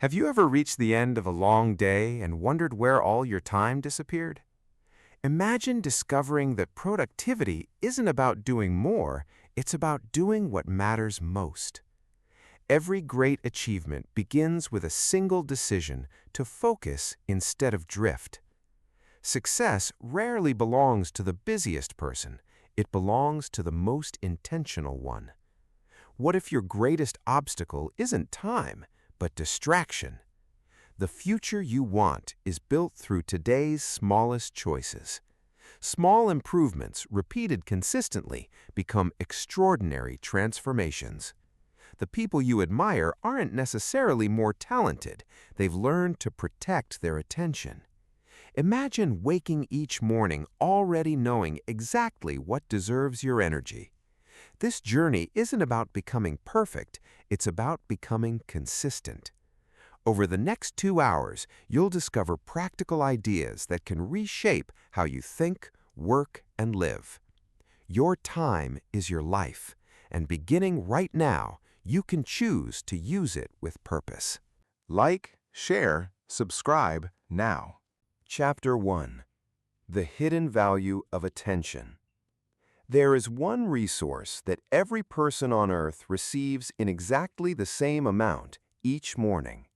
Have you ever reached the end of a long day and wondered where all your time disappeared? Imagine discovering that productivity isn't about doing more, it's about doing what matters most. Every great achievement begins with a single decision to focus instead of drift. Success rarely belongs to the busiest person, it belongs to the most intentional one. What if your greatest obstacle isn't time, but distraction? The future you want is built through today's smallest choices. Small improvements repeated consistently become extraordinary transformations. The people you admire aren't necessarily more talented. They've learned to protect their attention. Imagine waking each morning already knowing exactly what deserves your energy. This journey isn't about becoming perfect, it's about becoming consistent. Over the next 2 hours, you'll discover practical ideas that can reshape how you think, work, and live. Your time is your life, and beginning right now, you can choose to use it with purpose. Like, share, subscribe now. Chapter 1. The Hidden Value of Attention. There is one resource that every person on Earth receives in exactly the same amount each morning.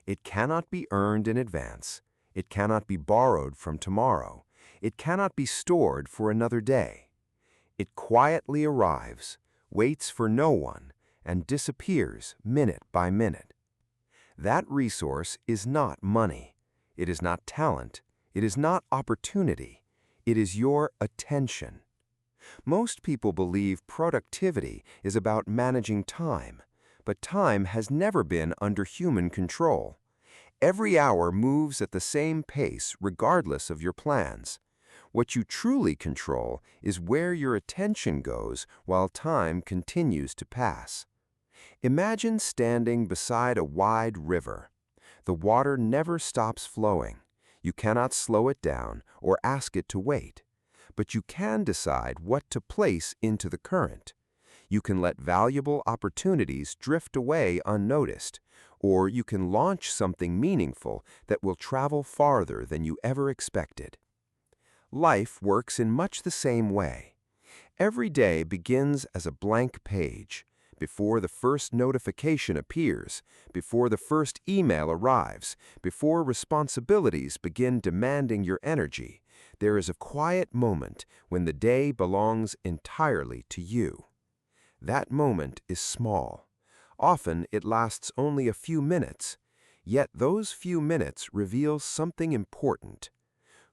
It cannot be earned in advance. It cannot be borrowed from tomorrow. It cannot be stored for another day. It quietly arrives, waits for no one, and disappears minute by minute. That resource is not money. It is not talent. It is not opportunity. It is your attention. Most people believe productivity is about managing time, but time has never been under human control. Every hour moves at the same pace regardless of your plans. What you truly control is where your attention goes while time continues to pass. Imagine standing beside a wide river. The water never stops flowing. You cannot slow it down or ask it to wait. But you can decide what to place into the current. You can let valuable opportunities drift away unnoticed, or you can launch something meaningful that will travel farther than you ever expected. Life works in much the same way. Every day begins as a blank page. Before the first notification appears, before the first email arrives, before responsibilities begin demanding your energy, there is a quiet moment when the day belongs entirely to you. That moment is small. Often it lasts only a few minutes, yet those few minutes reveal something important.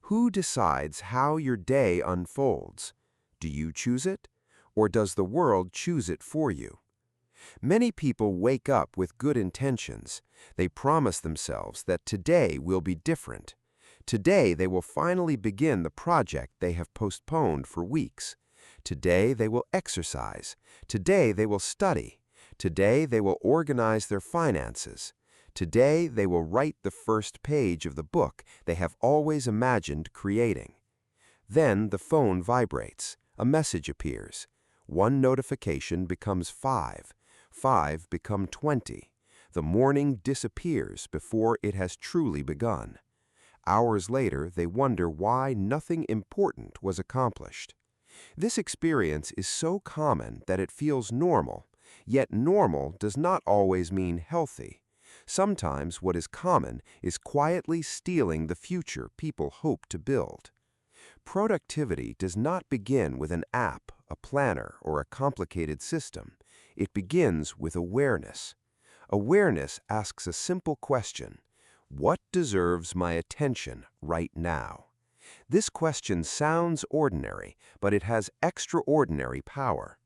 Who decides how your day unfolds? Do you choose it, or does the world choose it for you? Many people wake up with good intentions. They promise themselves that today will be different. Today they will finally begin the project they have postponed for weeks. Today they will exercise. Today they will study. Today they will organize their finances. Today they will write the first page of the book they have always imagined creating. Then the phone vibrates. A message appears. One notification becomes 5. 5 become 20. The morning disappears before it has truly begun. Hours later, they wonder why nothing important was accomplished. This experience is so common that it feels normal, yet normal does not always mean healthy. Sometimes what is common is quietly stealing the future people hope to build. Productivity does not begin with an app, a planner, or a complicated system. It begins with awareness. Awareness asks a simple question: what deserves my attention right now? This question sounds ordinary, but it has extraordinary power.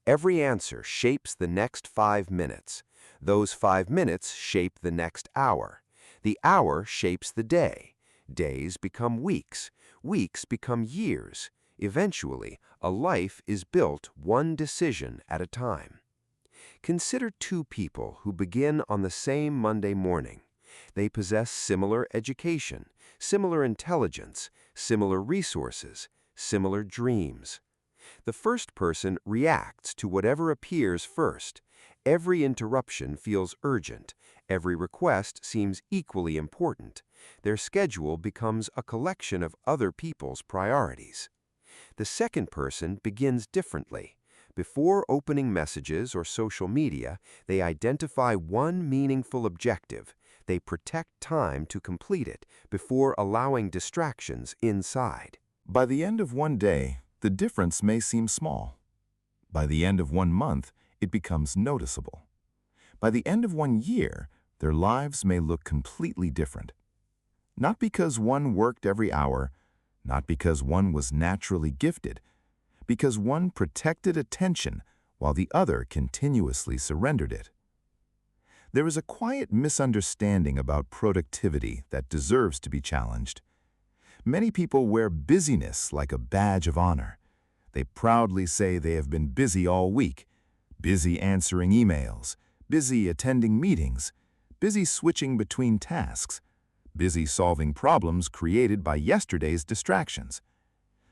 Every answer shapes the next 5 minutes. Those 5 minutes shape the next hour. The hour shapes the day. Days become weeks. Weeks become years. Eventually, a life is built one decision at a time. Consider two people who begin on the same Monday morning. They possess similar education, similar intelligence, similar resources, similar dreams. The first person reacts to whatever appears first. Every interruption feels urgent. Every request seems equally important. Their schedule becomes a collection of other people's priorities. The second person begins differently. Before opening messages or social media, they identify one meaningful objective. They protect time to complete it before allowing distractions inside. By the end of one day, the difference may seem small. By the end of 1 month, it becomes noticeable. By the end of 1 year, their lives may look completely different. Not because one worked every hour, not because one was naturally gifted, because one protected attention while the other continuously surrendered it. There is a quiet misunderstanding about productivity that deserves to be challenged. Many people wear busyness like a badge of honor. They proudly say they have been busy all week, busy answering emails, busy attending meetings, busy switching between tasks, busy solving problems created by yesterday's distractions.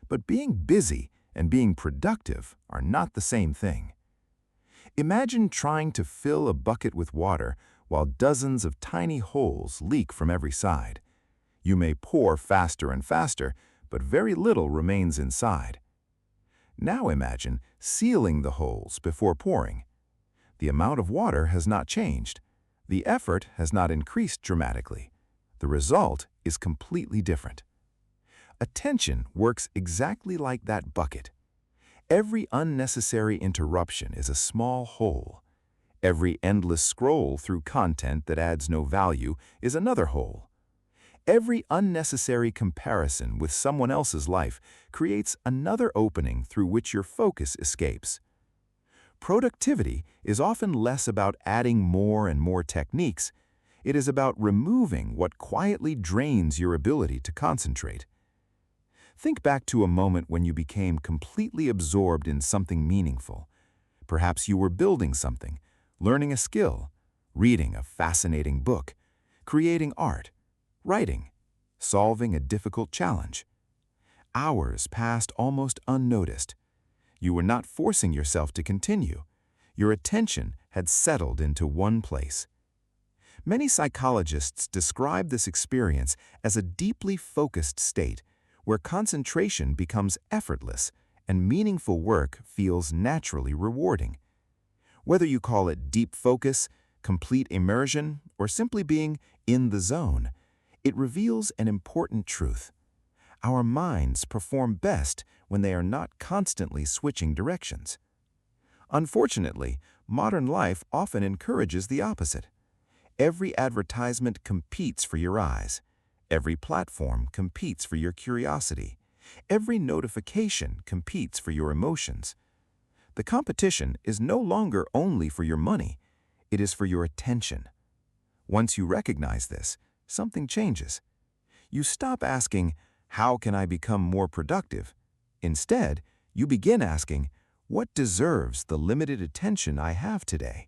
But being busy and being productive are not the same thing. Imagine trying to fill a bucket with water while dozens of tiny holes leak from every side. You may pour faster and faster, but very little remains inside. Now imagine sealing the holes before pouring. The amount of water has not changed. The effort has not increased dramatically. The result is completely different. Attention works exactly like that bucket. Every unnecessary interruption is a small hole. Every endless scroll through content that adds no value is another hole. Every unnecessary comparison with someone else's life creates another opening through which your focus escapes. Productivity is often less about adding more and more techniques. It is about removing what quietly drains your ability to concentrate. Think back to a moment when you became completely absorbed in something meaningful. Perhaps you were building something, learning a skill, reading a fascinating book, creating art, writing, solving a difficult challenge. Hours passed almost unnoticed. You were not forcing yourself to continue. Your attention had settled into one place. Many psychologists describe this experience as a deeply focused state where concentration becomes effortless and meaningful work feels naturally rewarding. Whether you call it deep focus, complete immersion, or simply being in the zone, it reveals an important truth. Our minds perform best when they are not constantly switching directions. Unfortunately, modern life often encourages the opposite. Every advertisement competes for your eyes. Every platform competes for your curiosity. Every notification competes for your emotions. The competition is no longer only for your money, it is for your attention. Once you recognize this, something changes. You stop asking, "How can I become more productive?" Instead, you begin asking, "What deserves the limited attention I have today?"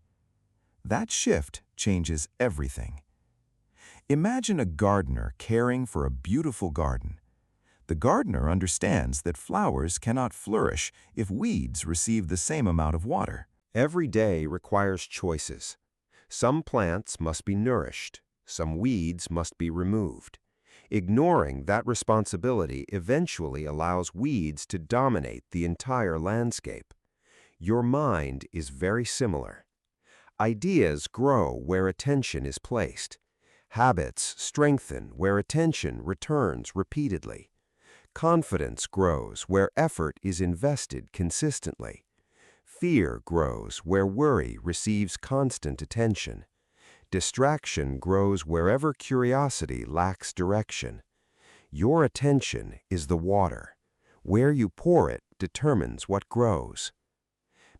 That shift changes everything. Imagine a gardener caring for a beautiful garden. The gardener understands that flowers cannot flourish if weeds receive the same amount of water. Every day requires choices. Some plants must be nourished. Some weeds must be removed. Ignoring that responsibility eventually allows weeds to dominate the entire landscape. Your mind is very similar. Ideas grow where attention is placed. Habits strengthen where attention returns repeatedly. Confidence grows where effort is invested consistently. Fear grows where worry receives constant attention. Distraction grows wherever curiosity lacks direction. Your attention is the water. Where you pour it determines what grows.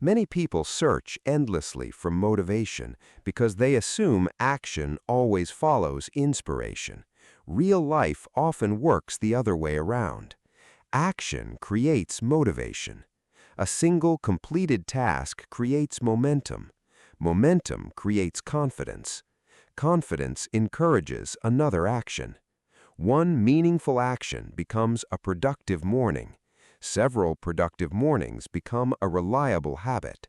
Many people search endlessly for motivation because they assume action always follows inspiration. Real life often works the other way around. Action creates motivation. A single completed task creates momentum. Momentum creates confidence. Confidence encourages another action. One meaningful action becomes a productive morning. Several productive mornings become a reliable habit.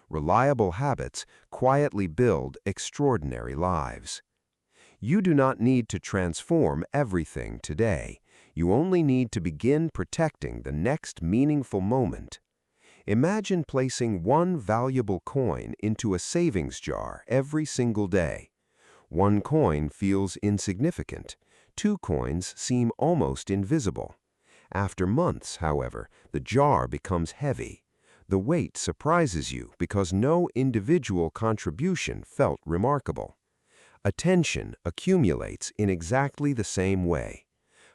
Reliable habits quietly build extraordinary lives. You do not need to transform everything today. You only need to begin protecting the next meaningful moment. Imagine placing one valuable coin into a savings jar every single day. One coin feels insignificant. Two coins seem almost invisible. After months, however, the jar becomes heavy. The weight surprises you because no individual contribution felt remarkable. Attention accumulates in exactly the same way.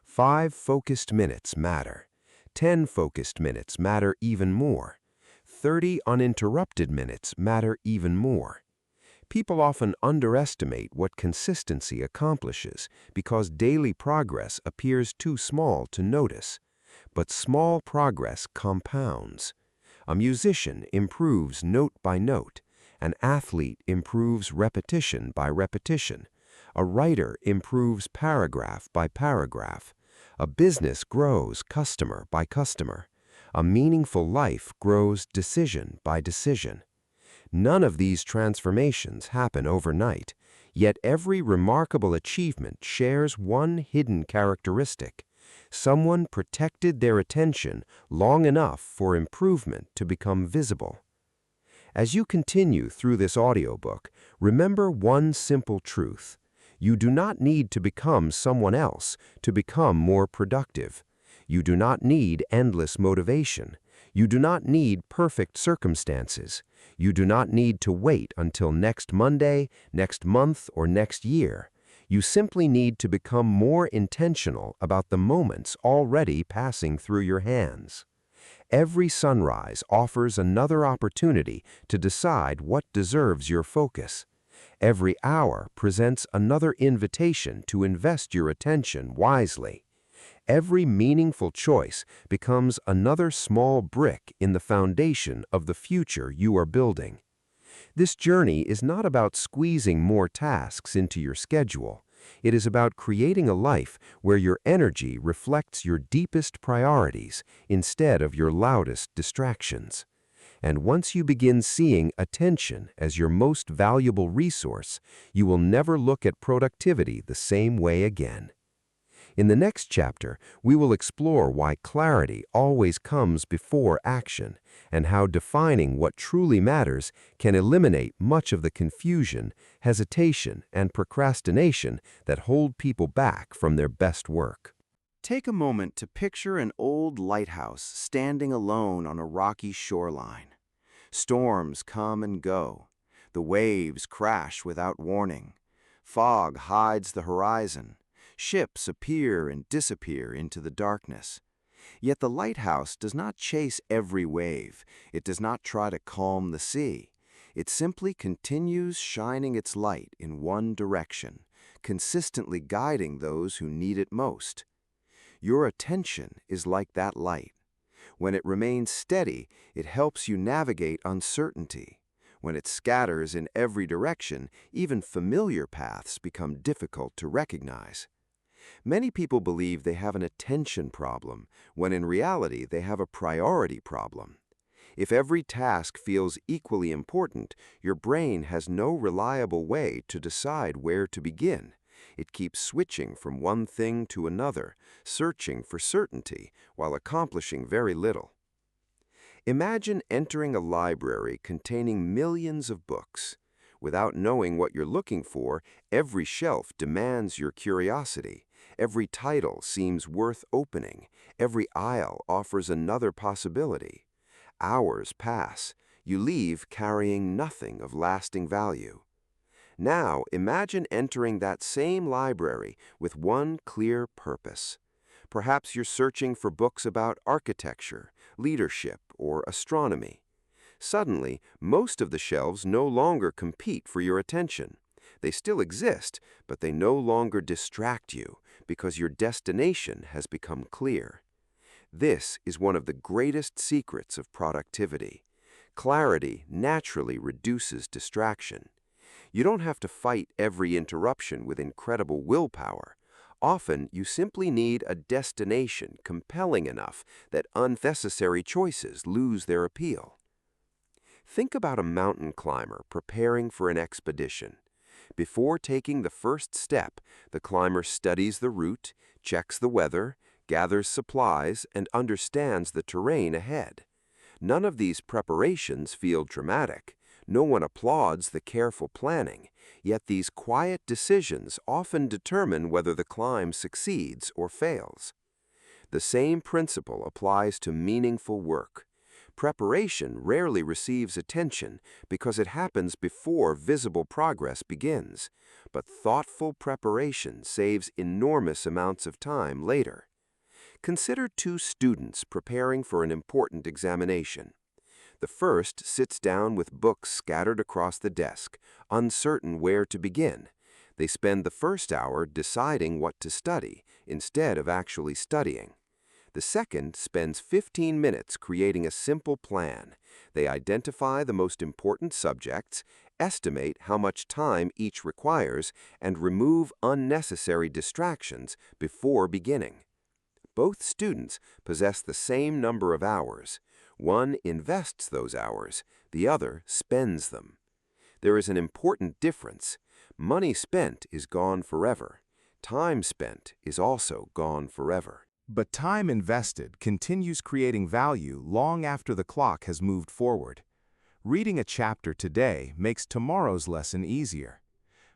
5 focused minutes matter. 10 focused minutes matter even more. 30 uninterrupted minutes matter even more. People often underestimate what consistency accomplishes because daily progress appears too small to notice. But small progress compounds. A musician improves note by note. An athlete improves repetition by repetition. A writer improves paragraph by paragraph. A business grows customer by customer. A meaningful life grows decision by decision. None of these transformations happen overnight, yet every remarkable achievement shares one hidden characteristic. Someone protected their attention long enough for improvement to become visible. As you continue through this audiobook, remember one simple truth. You do not need to become someone else to become more productive. You do not need endless motivation. You do not need perfect circumstances. You do not need to wait until next Monday, next month, or next year. You simply need to become more intentional about the moments already passing through your hands. Every sunrise offers another opportunity to decide what deserves your focus. Every hour presents another invitation to invest your attention wisely. Every meaningful choice becomes another small brick in the foundation of the future you are building. This journey is not about squeezing more tasks into your schedule. It is about creating a life where your energy reflects your deepest priorities instead of your loudest distractions. And once you begin seeing attention as your most valuable resource, you will never look at productivity the same way again. In the next chapter, we will explore why clarity always comes before action and how defining what truly matters can eliminate much of the confusion, hesitation, and procrastination that hold people back from their best work. Take a moment to picture an old lighthouse standing alone on a rocky shoreline. Storms come and go. The waves crash without warning. Fog hides the horizon. Ships appear and disappear into the darkness. Yet the lighthouse does not chase every wave. It does not try to calm the sea. It simply continues shining its light in one direction, consistently guiding those who need it most. Your attention is like that light. When it remains steady, it helps you navigate uncertainty. When it scatters in every direction, even familiar paths become difficult to recognize. Many people believe they have an attention problem, when in reality they have a priority problem. If every task feels equally important, your brain has no reliable way to decide where to begin. It keeps switching from one thing to another, searching for certainty while accomplishing very little. Imagine entering a library containing millions of books. Without knowing what you're looking for, every shelf demands your curiosity. Every title seems worth opening. Every aisle offers another possibility. Hours pass. You leave carrying nothing of lasting value. Now imagine entering that same library with one clear purpose. Perhaps you're searching for books about architecture, leadership, or astronomy. Suddenly, most of the shelves no longer compete for your attention. They still exist, but they no longer distract you because your destination has become clear. This is one of the greatest secrets of productivity. Clarity naturally reduces distraction. You don't have to fight every interruption with incredible willpower. Often, you simply need a destination compelling enough that unnecessary choices lose their appeal. Think about a mountain climber preparing for an expedition. Before taking the first step, the climber studies the route, checks the weather, gathers supplies, and understands the terrain ahead. None of these preparations feel dramatic. No one applauds the careful planning, yet these quiet decisions often determine whether the climb succeeds or fails. The same principle applies to meaningful work. Preparation rarely receives attention because it happens before visible progress begins, but thoughtful preparation saves enormous amounts of time later. Consider two students preparing for an important examination. The first sits down with books scattered across the desk, uncertain where to begin. They spend the first hour deciding what to study, instead of actually studying. The second spends 15 minutes creating a simple plan. They identify the most important subjects, estimate how much time each requires, and remove unnecessary distractions before beginning. Both students possess the same number of hours. One invests those hours, the other spends them. There is an important difference. Money spent is gone forever. Time spent is also gone forever. But time invested continues creating value long after the clock has moved forward. Reading a chapter today makes tomorrow's lesson easier.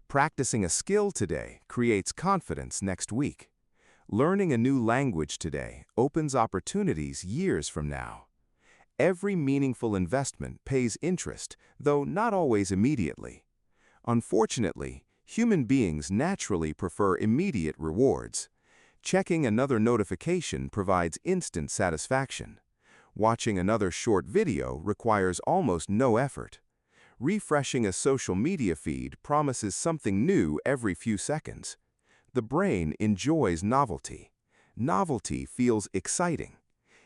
Practicing a skill today creates confidence next week. Learning a new language today opens opportunities years from now. Every meaningful investment pays interest, though not always immediately. Unfortunately, human beings naturally prefer immediate rewards. Checking another notification provides instant satisfaction. Watching another short video requires almost no effort. Refreshing a social media feed promises something new every few seconds. The brain enjoys novelty. Novelty feels exciting.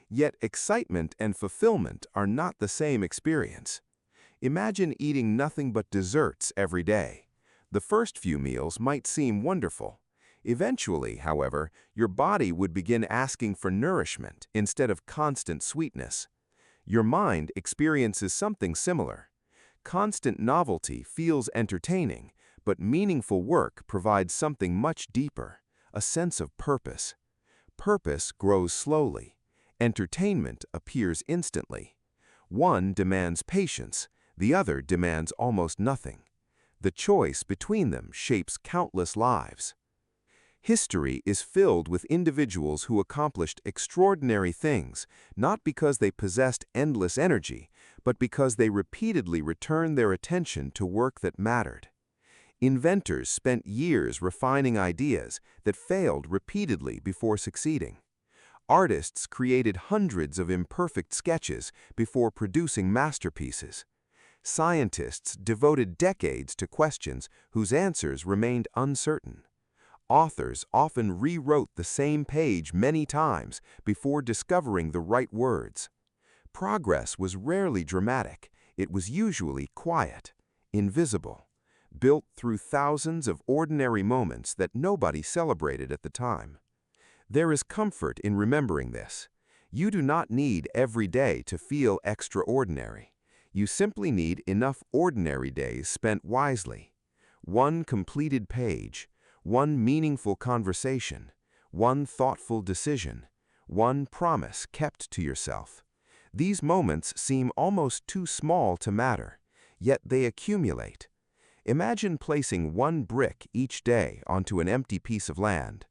Yet excitement and fulfillment are not the same experience. Imagine eating nothing but desserts every day. The first few meals might seem wonderful. Eventually, however, your body would begin asking for nourishment instead of constant sweetness. Your mind experiences something similar. Constant novelty feels entertaining, but meaningful work provides something much deeper, a sense of purpose. Purpose grows slowly. Entertainment appears instantly. One demands patience, the other demands almost nothing. The choice between them shapes countless lives. History is filled with individuals who accomplished extraordinary things, not because they possessed endless energy, but because they repeatedly returned their attention to work that mattered. Inventors spent years refining ideas that failed repeatedly before succeeding. Artists created hundreds of imperfect sketches before producing masterpieces. Scientists devoted decades to questions whose answers remained uncertain. Authors often rewrote the same page many times before discovering the right words. Progress was rarely dramatic. It was usually quiet, invisible, built through thousands of ordinary moments that nobody celebrated at the time. There is comfort in remembering this. You do not need every day to feel extraordinary. You simply need enough ordinary days spent wisely. One completed page, one meaningful conversation, one thoughtful decision, one promise kept to yourself. These moments seem almost too small to matter, yet they accumulate. Imagine placing one brick each day onto an empty piece of land.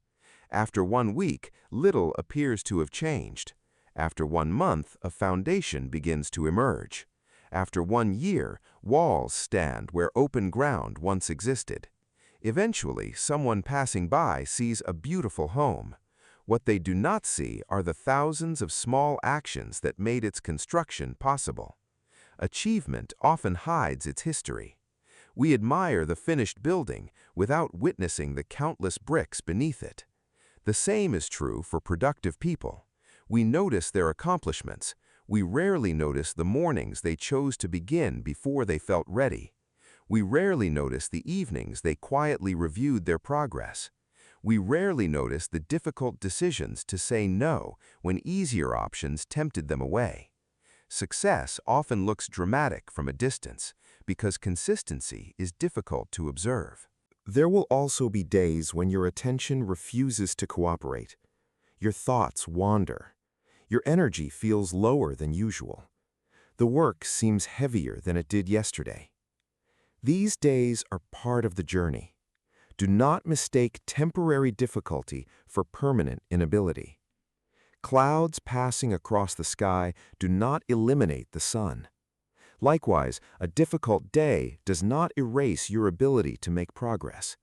After 1 week, little appears to have changed. After 1 month, a foundation begins to emerge. After 1 year, walls stand where open ground once existed. Eventually, someone passing by sees a beautiful home. What they do not see are the thousands of small actions that made its construction possible. Achievement often hides its history. We admire the finished building without witnessing the countless bricks beneath it. The same is true for productive people. We notice their accomplishments. We rarely notice the mornings they chose to begin before they felt ready. We rarely notice the evenings they quietly reviewed their progress. We rarely notice the difficult decisions to say no when easier options tempted them away. Success often looks dramatic from a distance because consistency is difficult to observe. There will also be days when your attention refuses to cooperate. Your thoughts wander. Your energy feels lower than usual. The work seems heavier than it did yesterday. These days are part of the journey. Do not mistake temporary difficulty for permanent inability. Clouds passing across the sky do not eliminate the sun. Likewise, a difficult day does not erase your ability to make progress.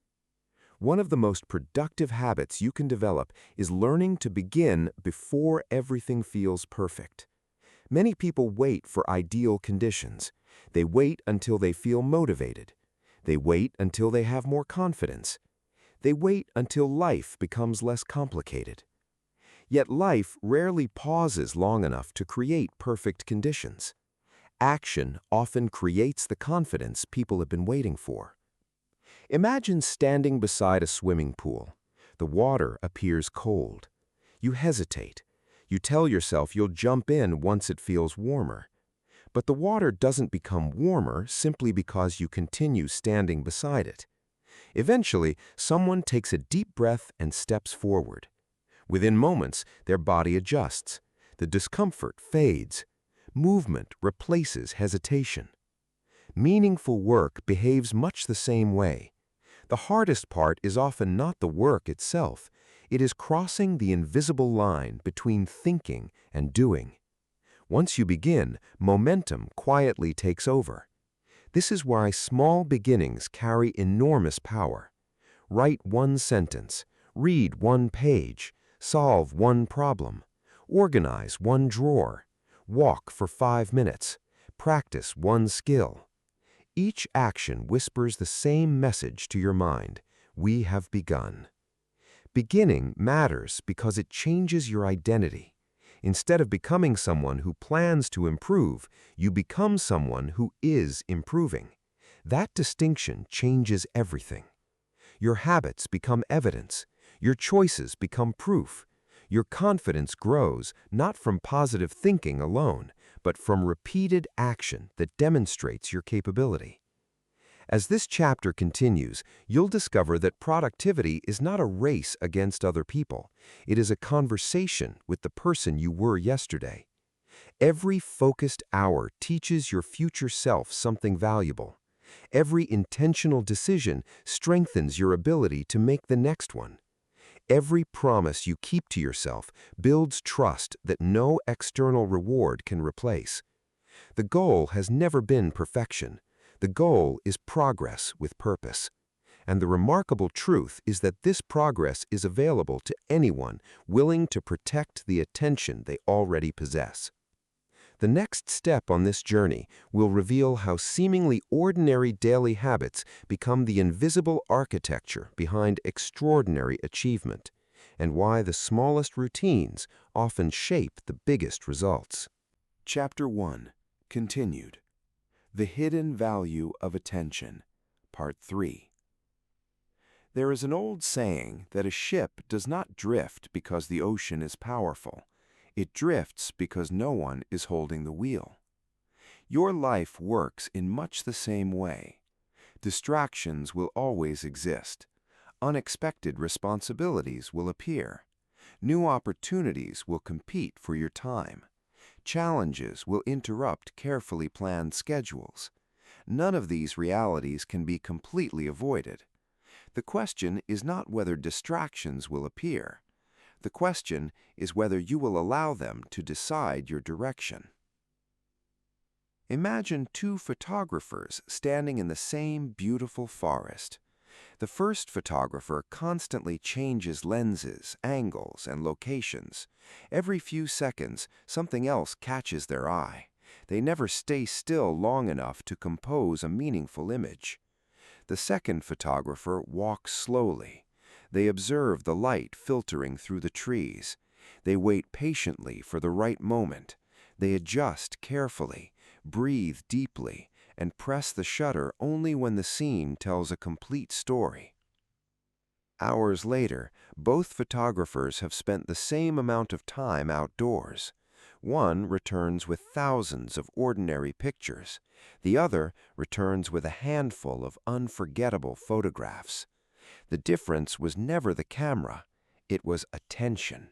One of the most productive habits you can develop is learning to begin before everything feels perfect. Many people wait for ideal conditions. They wait until they feel motivated. They wait until they have more confidence. They wait until life becomes less complicated. Yet life rarely pauses long enough to create perfect conditions. Action often creates the confidence people have been waiting for. Imagine standing beside a swimming pool. The water appears cold. You hesitate. You tell yourself you'll jump in once it feels warmer. But the water doesn't become warmer simply because you continue standing beside it. Eventually, someone takes a deep breath and steps forward. Within moments, their body adjusts. The discomfort fades. Movement replaces hesitation. Meaningful work behaves much the same way. The hardest part is often not the work itself. It is crossing the invisible line between thinking and doing. Once you begin, momentum quietly takes over. This is why small beginnings carry enormous power. Write one sentence, read one page, solve one problem, organize one drawer, walk for 5 minutes, practice one skill. Each action whispers the same message to your mind: we have begun. Beginning matters because it changes your identity. Instead of becoming someone who plans to improve, you become someone who is improving. That distinction changes everything. Your habits become evidence. Your choices become proof. Your confidence grows not from positive thinking alone, but from repeated action that demonstrates your capability. As this chapter continues, you'll discover that productivity is not a race against other people. It is a conversation with the person you were yesterday. Every focused hour teaches your future self something valuable. Every intentional decision strengthens your ability to make the next one. Every promise you keep to yourself builds trust that no external reward can replace. The goal has never been perfection. The goal is progress with purpose. And the remarkable truth is that this progress is available to anyone willing to protect the attention they already possess. The next step on this journey will reveal how seemingly ordinary daily habits become the invisible architecture behind extraordinary achievement, and why the smallest routines often shape the biggest results. Chapter 1. Continued. The Hidden Value of Attention. Part 3. There is an old saying that a ship does not drift because the ocean is powerful. It drifts because no one is holding the wheel. Your life works in much the same way. Distractions will always exist. Unexpected responsibilities will appear. New opportunities will compete for your time. Challenges will interrupt carefully planned schedules. None of these realities can be completely avoided. The question is not whether distractions will appear. The question is whether you will allow them to decide your direction. Imagine two photographers standing in the same beautiful forest. The first photographer constantly changes lenses, angles, and locations. Every few seconds, something else catches their eye. They never stay still long enough to compose a meaningful image. The second photographer walks slowly. They observe the light filtering through the trees. They wait patiently for the right moment. They adjust carefully, breathe deeply, and press the shutter only when the scene tells a complete story. Hours later, both photographers have spent the same amount of time outdoors. One returns with thousands of ordinary pictures. The other returns with a handful of unforgettable photographs. The difference was never the camera, it was attention.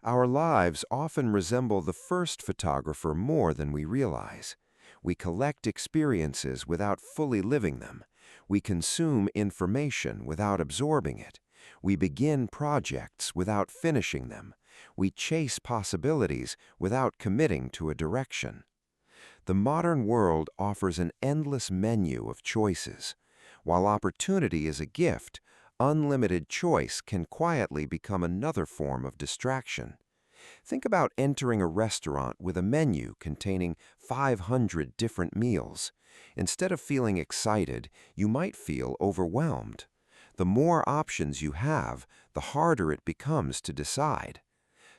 Our lives often resemble the first photographer more than we realize. We collect experiences without fully living them. We consume information without absorbing it. We begin projects without finishing them. We chase possibilities without committing to a direction. The modern world offers an endless menu of choices. While opportunity is a gift, unlimited choice can quietly become another form of distraction. Think about entering a restaurant with a menu containing 500 different meals. Instead of feeling excited, you might feel overwhelmed. The more options you have, the harder it becomes to decide.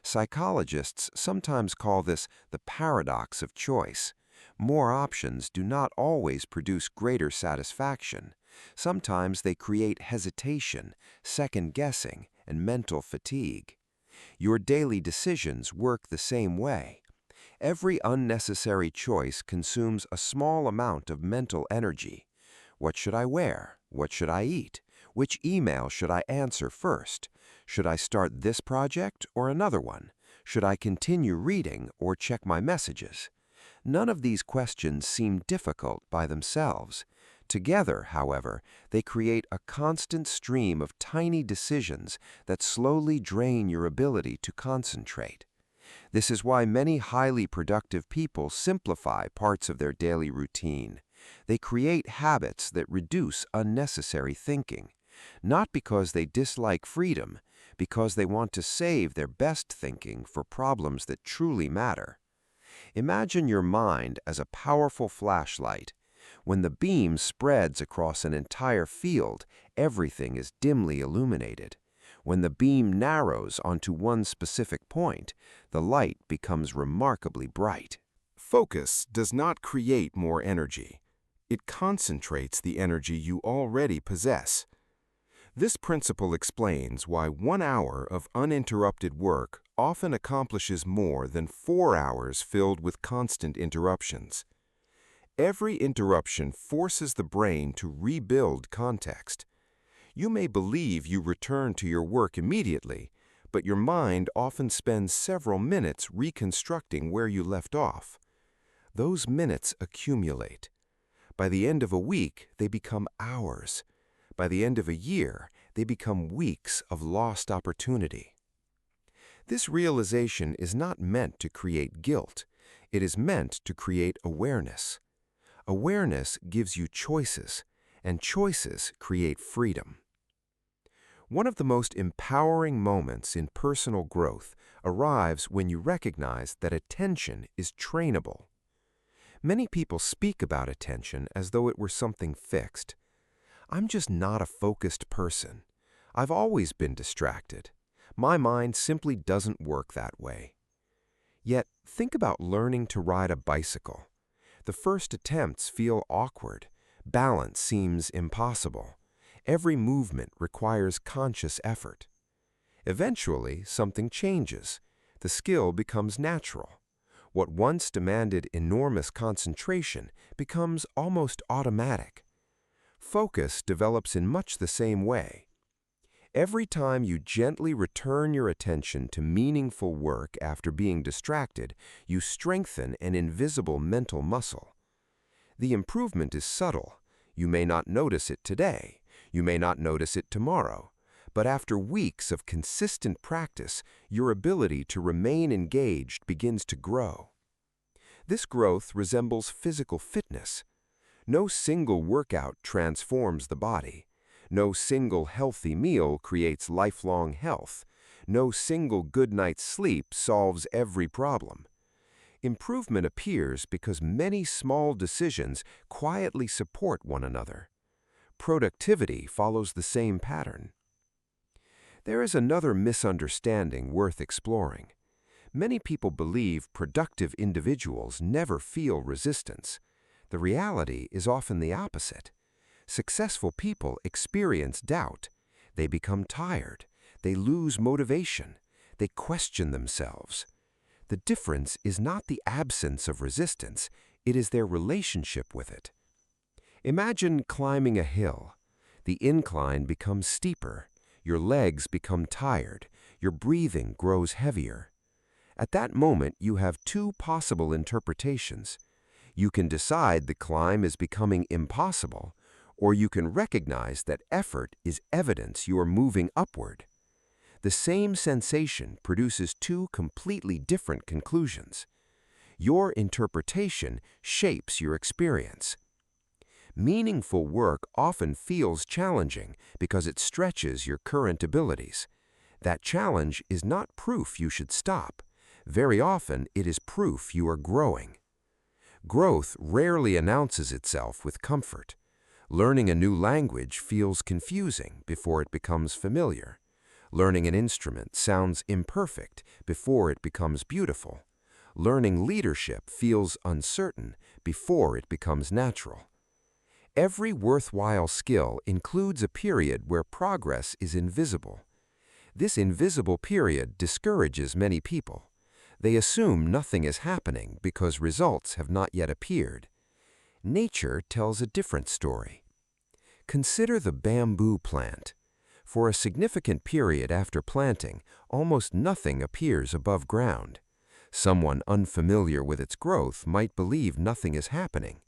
Psychologists sometimes call this the paradox of choice. More options do not always produce greater satisfaction. Sometimes they create hesitation, second-guessing, and mental fatigue. Your daily decisions work the same way. Every unnecessary choice consumes a small amount of mental energy. What should I wear? What should I eat? Which email should I answer first? Should I start this project or another one? Should I continue reading or check my messages? None of these questions seem difficult by themselves. Together, however, they create a constant stream of tiny decisions that slowly drain your ability to concentrate. This is why many highly productive people simplify parts of their daily routine. They create habits that reduce unnecessary thinking, not because they dislike freedom, because they want to save their best thinking for problems that truly matter. Imagine your mind as a powerful flashlight. When the beam spreads across an entire field, everything is dimly illuminated. When the beam narrows onto one specific point, the light becomes remarkably bright. Focus does not create more energy. It concentrates the energy you already possess. This principle explains why 1 hour of uninterrupted work often accomplishes more than 4 hours filled with constant interruptions. Every interruption forces the brain to rebuild context. You may believe you return to your work immediately, but your mind often spends several minutes reconstructing where you left off. Those minutes accumulate. By the end of a week, they become hours. By the end of a year, they become weeks of lost opportunity. This realization is not meant to create guilt. It is meant to create awareness. Awareness gives you choices, and choices create freedom. One of the most empowering moments in personal growth arrives when you recognize that attention is trainable. Many people speak about attention as though it were something fixed. I'm just not a focused person. I've always been distracted. My mind simply doesn't work that way. Yet, think about learning to ride a bicycle. The first attempts feel awkward. Balance seems impossible. Every movement requires conscious effort. Eventually, something changes. The skill becomes natural. What once demanded enormous concentration becomes almost automatic. Focus develops in much the same way. Every time you gently return your attention to meaningful work after being distracted, you strengthen an invisible mental muscle. The improvement is subtle. You may not notice it today. You may not notice it tomorrow. But after weeks of consistent practice, your ability to remain engaged begins to grow. This growth resembles physical fitness. No single workout transforms the body. No single healthy meal creates lifelong health. No single good night's sleep solves every problem. Improvement appears because many small decisions quietly support one another. Productivity follows the same pattern. There is another misunderstanding worth exploring. Many people believe productive individuals never feel resistance. The reality is often the opposite. Successful people experience doubt. They become tired. They lose motivation. They question themselves. The difference is not the absence of resistance, it is their relationship with it. Imagine climbing a hill. The incline becomes steeper, your legs become tired, your breathing grows heavier. At that moment, you have two possible interpretations. You can decide the climb is becoming impossible, or you can recognize that effort is evidence you are moving upward. The same sensation produces two completely different conclusions. Your interpretation shapes your experience. Meaningful work often feels challenging because it stretches your current abilities. That challenge is not proof you should stop. Very often, it is proof you are growing. Growth rarely announces itself with comfort. Learning a new language feels confusing before it becomes familiar. Learning an instrument sounds imperfect before it becomes beautiful. Learning leadership feels uncertain before it becomes natural. Every worthwhile skill includes a period where progress is invisible. This invisible period discourages many people. They assume nothing is happening because results have not yet appeared. Nature tells a different story. Consider the bamboo plant. For a significant period after planting, almost nothing appears above ground. Someone unfamiliar with its growth might believe nothing is happening.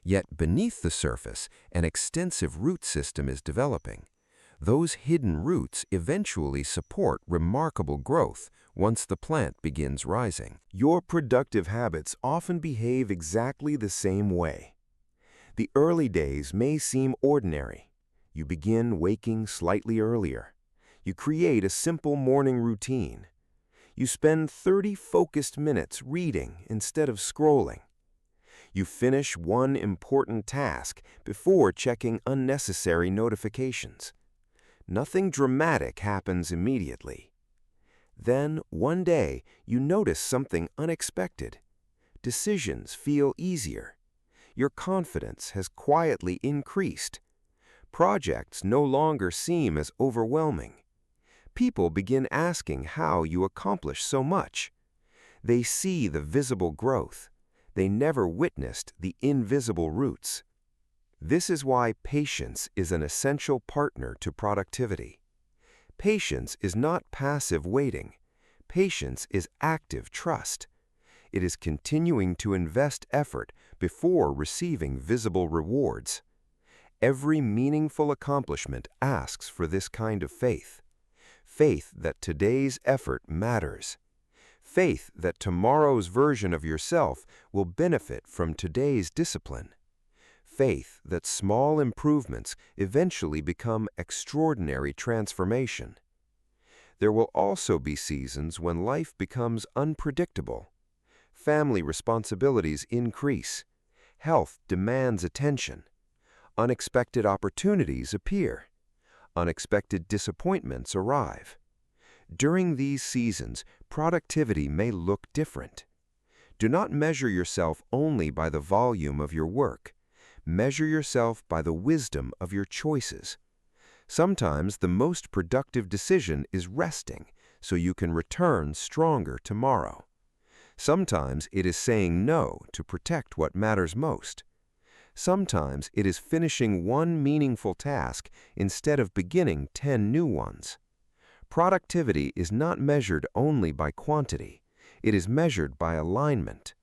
Yet beneath the surface, an extensive root system is developing. Those hidden roots eventually support remarkable growth once the plant begins rising. Your productive habits often behave exactly the same way. The early days may seem ordinary. You begin waking slightly earlier. You create a simple morning routine. You spend 30 focused minutes reading instead of scrolling. You finish one important task before checking unnecessary notifications. Nothing dramatic happens immediately. Then, one day, you notice something unexpected. Decisions feel easier. Your confidence has quietly increased. Projects no longer seem as overwhelming. People begin asking how you accomplish so much. They see the visible growth. They never witnessed the invisible roots. This is why patience is an essential partner to productivity. Patience is not passive waiting. Patience is active trust. It is continuing to invest effort before receiving visible rewards. Every meaningful accomplishment asks for this kind of faith. Faith that today's effort matters. Faith that tomorrow's version of yourself will benefit from today's discipline. Faith that small improvements eventually become extraordinary transformation. There will also be seasons when life becomes unpredictable. Family responsibilities increase. Health demands attention. Unexpected opportunities appear. Unexpected disappointments arrive. During these seasons, productivity may look different. Do not measure yourself only by the volume of your work. Measure yourself by the wisdom of your choices. Sometimes the most productive decision is resting, so you can return stronger tomorrow. Sometimes it is saying no to protect what matters most. Sometimes it is finishing one meaningful task instead of beginning 10 new ones. Productivity is not measured only by quantity. It is measured by alignment.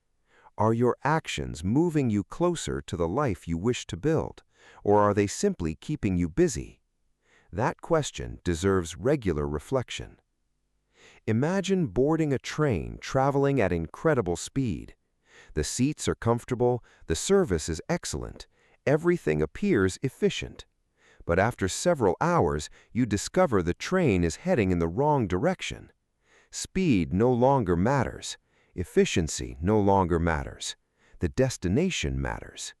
Are your actions moving you closer to the life you wish to build, or are they simply keeping you busy? That question deserves regular reflection. Imagine boarding a train traveling at incredible speed. The seats are comfortable, the service is excellent, everything appears efficient. But after several hours, you discover the train is heading in the wrong direction. Speed no longer matters. Efficiency no longer matters. The destination matters.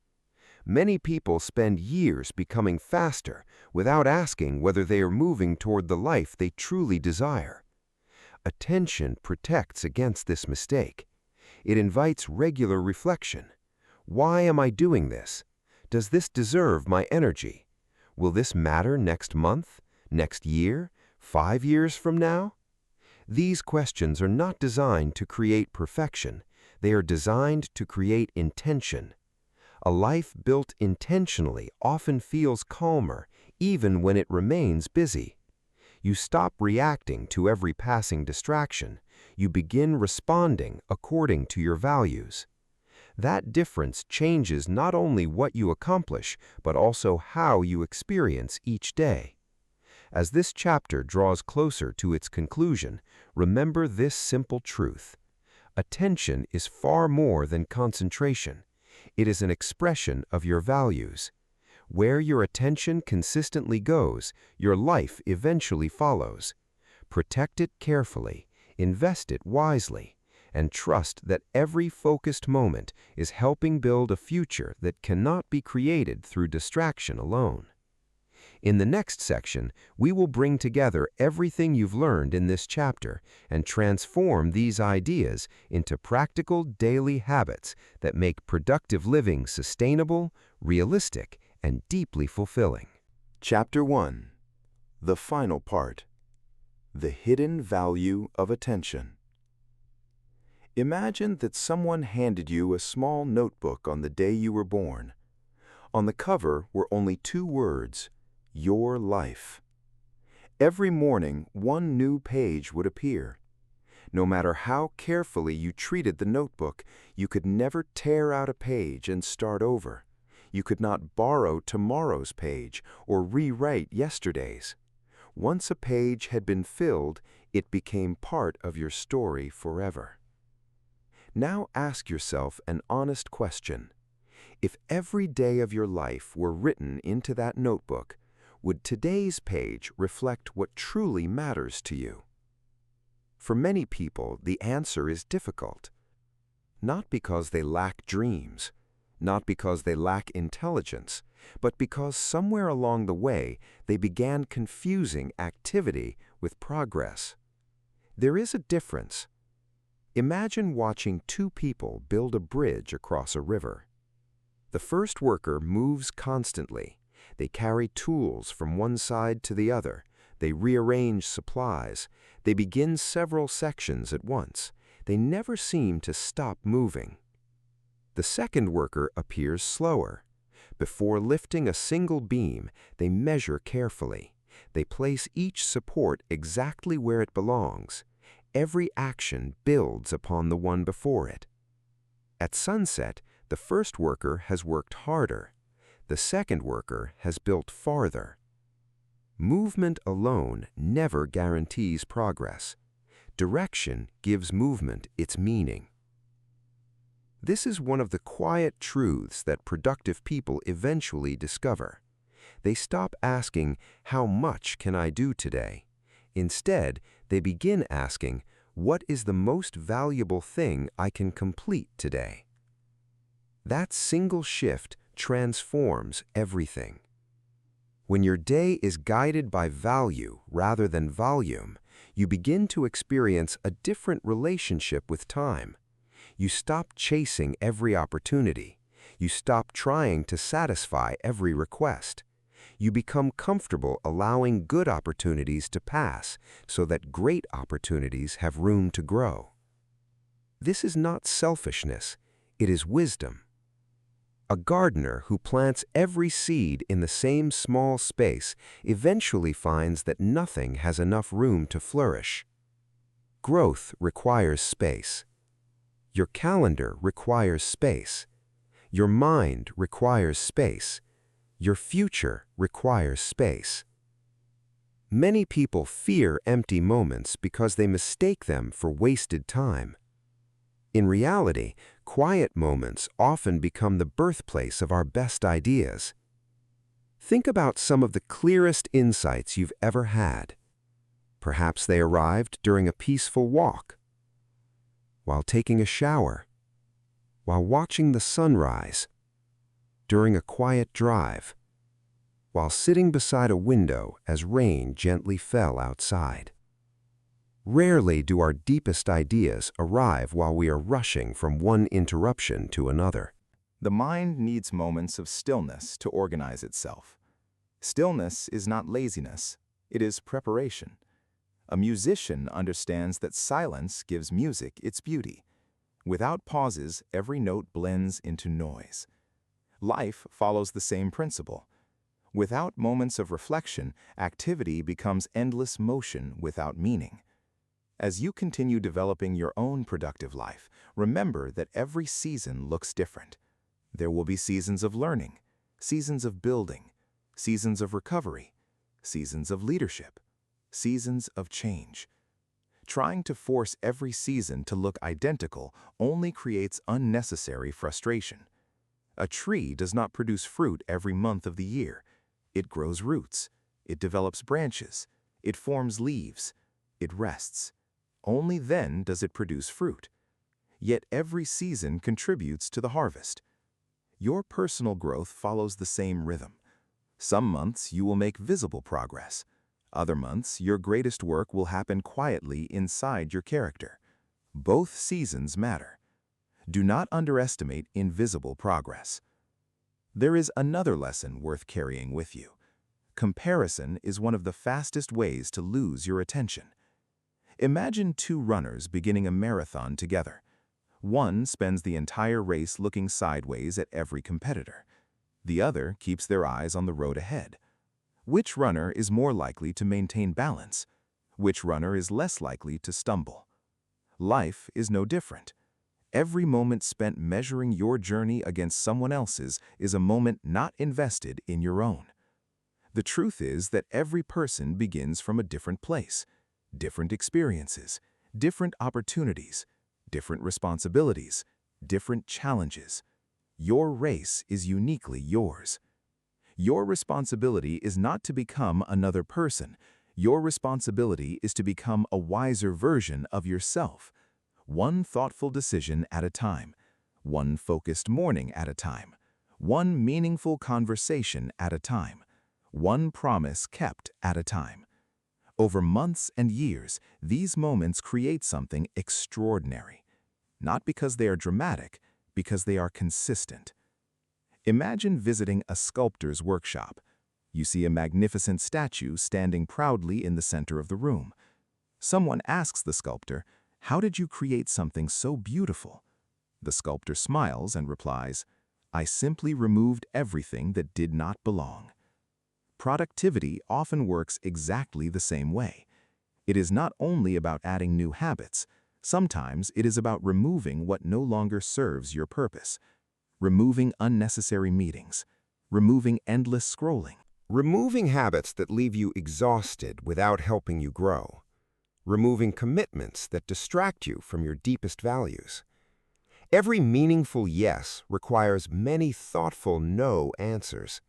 Many people spend years becoming faster without asking whether they are moving toward the life they truly desire. Attention protects against this mistake. It invites regular reflection. Why am I doing this? Does this deserve my energy? Will this matter next month, next year, 5 years from now? These questions are not designed to create perfection. They are designed to create intention. A life built intentionally often feels calmer, even when it remains busy. You stop reacting to every passing distraction. You begin responding according to your values. That difference changes not only what you accomplish, but also how you experience each day. As this chapter draws closer to its conclusion, remember this simple truth. Attention is far more than concentration. It is an expression of your values. Where your attention consistently goes, your life eventually follows. Protect it carefully, invest it wisely, and trust that every focused moment is helping build a future that cannot be created through distraction alone. In the next section, we will bring together everything you've learned in this chapter and transform these ideas into practical daily habits that make productive living sustainable, realistic, and deeply fulfilling. Chapter 1. The final part. The hidden value of attention. Imagine that someone handed you a small notebook on the day you were born. On the cover were only 2 words, your life. Every morning, one new page would appear. No matter how carefully you treated the notebook, you could never tear out a page and start over. You could not borrow tomorrow's page or rewrite yesterday's. Once a page had been filled, it became part of your story forever. Now ask yourself an honest question. If every day of your life were written into that notebook, would today's page reflect what truly matters to you? For many people, the answer is difficult. Not because they lack dreams, not because they lack intelligence, but because somewhere along the way they began confusing activity with progress. There is a difference. Imagine watching 2 people build a bridge across a river. The first worker moves constantly. They carry tools from one side to the other. They rearrange supplies. They begin several sections at once. They never seem to stop moving. The second worker appears slower. Before lifting a single beam, they measure carefully. They place each support exactly where it belongs. Every action builds upon the one before it. At sunset, the first worker has worked harder. The second worker has built farther. Movement alone never guarantees progress. Direction gives movement its meaning. This is one of the quiet truths that productive people eventually discover. They stop asking, "How much can I do today?" Instead, they begin asking, "What is the most valuable thing I can complete today?" That single shift transforms everything. When your day is guided by value rather than volume, you begin to experience a different relationship with time. You stop chasing every opportunity. You stop trying to satisfy every request. You become comfortable allowing good opportunities to pass so that great opportunities have room to grow. This is not selfishness, it is wisdom. A gardener who plants every seed in the same small space eventually finds that nothing has enough room to flourish. Growth requires space. Your calendar requires space. Your mind requires space. Your future requires space. Many people fear empty moments because they mistake them for wasted time. In reality, quiet moments often become the birthplace of our best ideas. Think about some of the clearest insights you've ever had. Perhaps they arrived during a peaceful walk, while taking a shower, while watching the sunrise, during a quiet drive, while sitting beside a window as rain gently fell outside. Rarely do our deepest ideas arrive while we are rushing from one interruption to another. The mind needs moments of stillness to organize itself. Stillness is not laziness, it is preparation. A musician understands that silence gives music its beauty. Without pauses, every note blends into noise. Life follows the same principle. Without moments of reflection, activity becomes endless motion without meaning. As you continue developing your own productive life, remember that every season looks different. There will be seasons of learning, seasons of building, seasons of recovery, seasons of leadership, seasons of change. Trying to force every season to look identical only creates unnecessary frustration. A tree does not produce fruit every month of the year. It grows roots, it develops branches, it forms leaves, it rests. Only then does it produce fruit. Yet every season contributes to the harvest. Your personal growth follows the same rhythm. Some months you will make visible progress. Other months, your greatest work will happen quietly inside your character. Both seasons matter. Do not underestimate invisible progress. There is another lesson worth carrying with you. Comparison is one of the fastest ways to lose your attention. Imagine two runners beginning a marathon together. One spends the entire race looking sideways at every competitor. The other keeps their eyes on the road ahead. Which runner is more likely to maintain balance? Which runner is less likely to stumble? Life is no different. Every moment spent measuring your journey against someone else's is a moment not invested in your own. The truth is that every person begins from a different place, different experiences, different opportunities, different responsibilities, different challenges. Your race is uniquely yours. Your responsibility is not to become another person. Your responsibility is to become a wiser version of yourself. One thoughtful decision at a time. One focused morning at a time. One meaningful conversation at a time. One promise kept at a time. Over months and years, these moments create something extraordinary. Not because they are dramatic, because they are consistent. Imagine visiting a sculptor's workshop. You see a magnificent statue standing proudly in the center of the room. Someone asks the sculptor, "How did you create something so beautiful?" The sculptor smiles and replies, "I simply removed everything that did not belong." Productivity often works exactly the same way. It is not only about adding new habits. Sometimes it is about removing what no longer serves your purpose. Removing unnecessary meetings. Removing endless scrolling. Removing habits that leave you exhausted without helping you grow. Removing commitments that distract you from your deepest values. Every meaningful yes requires many thoughtful no answers.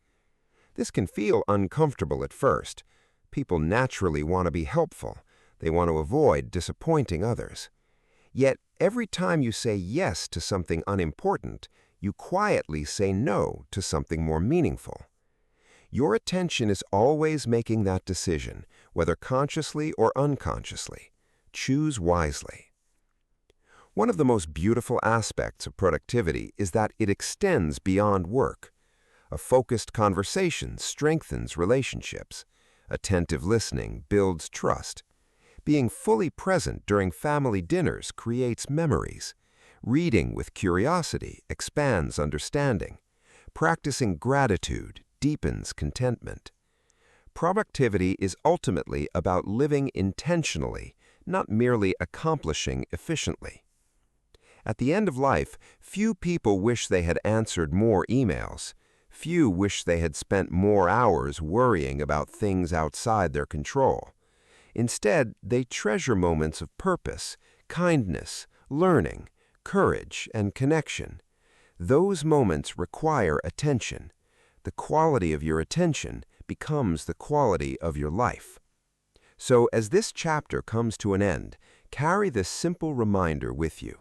This can feel uncomfortable at first. People naturally want to be helpful. They want to avoid disappointing others. Yet, every time you say yes to something unimportant, you quietly say no to something more meaningful. Your attention is always making that decision, whether consciously or unconsciously. Choose wisely. One of the most beautiful aspects of productivity is that it extends beyond work. A focused conversation strengthens relationships. Attentive listening builds trust. Being fully present during family dinners creates memories. Reading with curiosity expands understanding. Practicing gratitude deepens contentment. Productivity is ultimately about living intentionally, not merely accomplishing efficiently. At the end of life, few people wish they had answered more emails. Few wish they had spent more hours worrying about things outside their control. Instead, they treasure moments of purpose, kindness, learning, courage, and connection. Those moments require attention. The quality of your attention becomes the quality of your life. So, as this chapter comes to an end, carry this simple reminder with you.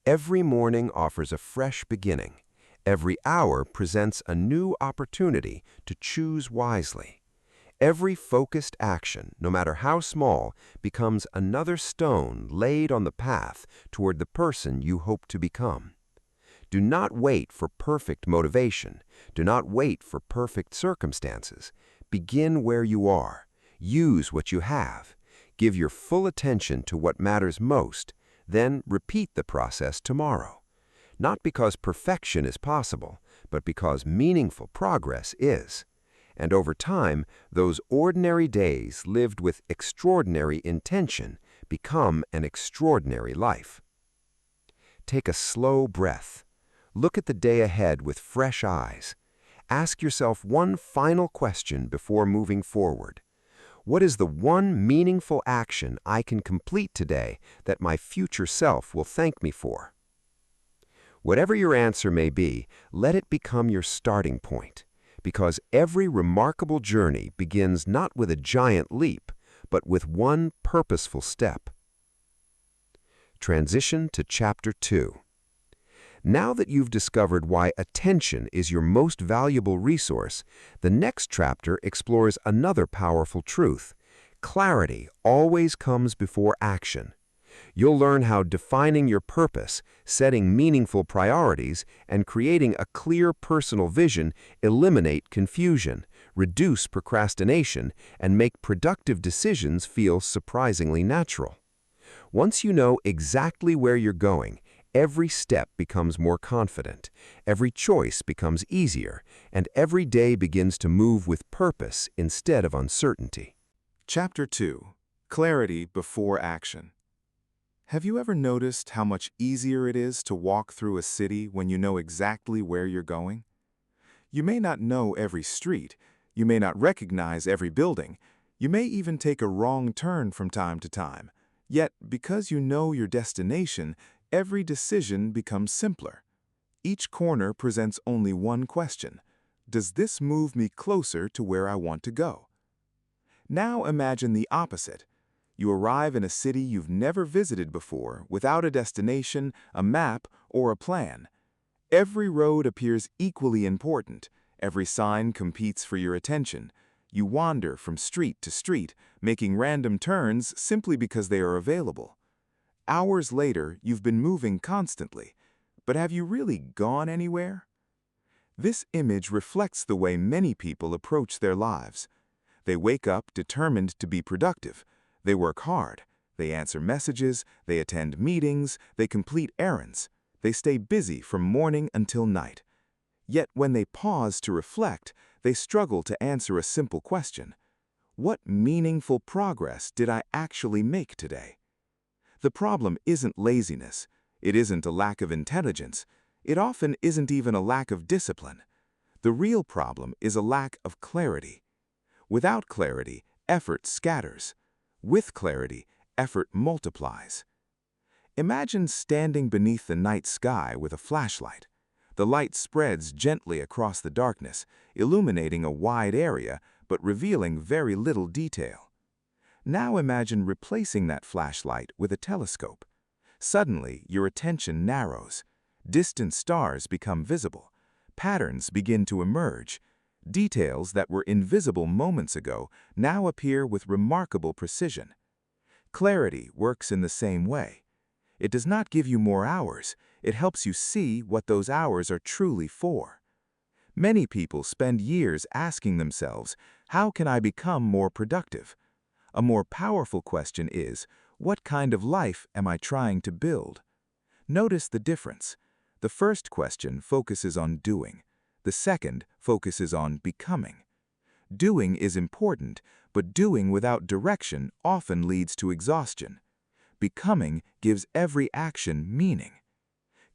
Every morning offers a fresh beginning. Every hour presents a new opportunity to choose wisely. Every focused action, no matter how small, becomes another stone laid on the path toward the person you hope to become. Do not wait for perfect motivation. Do not wait for perfect circumstances. Begin where you are. Use what you have. Give your full attention to what matters most, then repeat the process tomorrow. Not because perfection is possible, but because meaningful progress is. And over time, those ordinary days lived with extraordinary intention become an extraordinary life. Take a slow breath. Look at the day ahead with fresh eyes. Ask yourself one final question before moving forward. What is the one meaningful action I can complete today that my future self will thank me for? Whatever your answer may be, let it become your starting point, because every remarkable journey begins not with a giant leap, but with one purposeful step. Transition to Chapter 2. Now that you've discovered why attention is your most valuable resource, the next chapter explores another powerful truth. Clarity always comes before action. You'll learn how defining your purpose, setting meaningful priorities, and creating a clear personal vision eliminate confusion, reduce procrastination, and make productive decisions feel surprisingly natural. Once you know exactly where you're going, every step becomes more confident, every choice becomes easier, and every day begins to move with purpose instead of uncertainty. Chapter 2. Clarity Before Action. Have you ever noticed how much easier it is to walk through a city when you know exactly where you're going? You may not know every street, you may not recognize every building, you may even take a wrong turn from time to time. Yet, because you know your destination, every decision becomes simpler. Each corner presents only one question: does this move me closer to where I want to go? Now imagine the opposite. You arrive in a city you've never visited before without a destination, a map, or a plan. Every road appears equally important. Every sign competes for your attention. You wander from street to street, making random turns simply because they are available. Hours later, you've been moving constantly. But have you really gone anywhere? This image reflects the way many people approach their lives. They wake up determined to be productive. They work hard. They answer messages. They attend meetings. They complete errands. They stay busy from morning until night. Yet when they pause to reflect, they struggle to answer a simple question: what meaningful progress did I actually make today? The problem isn't laziness. It isn't a lack of intelligence. It often isn't even a lack of discipline. The real problem is a lack of clarity. Without clarity, effort scatters. With clarity, effort multiplies. Imagine standing beneath the night sky with a flashlight. The light spreads gently across the darkness, illuminating a wide area but revealing very little detail. Now imagine replacing that flashlight with a telescope. Suddenly, your attention narrows. Distant stars become visible. Patterns begin to emerge. Details that were invisible moments ago now appear with remarkable precision. Clarity works in the same way. It does not give you more hours. It helps you see what those hours are truly for. Many people spend years asking themselves, how can I become more productive? A more powerful question is, what kind of life am I trying to build? Notice the difference. The first question focuses on doing. The second focuses on becoming. Doing is important, but doing without direction often leads to exhaustion. Becoming gives every action meaning.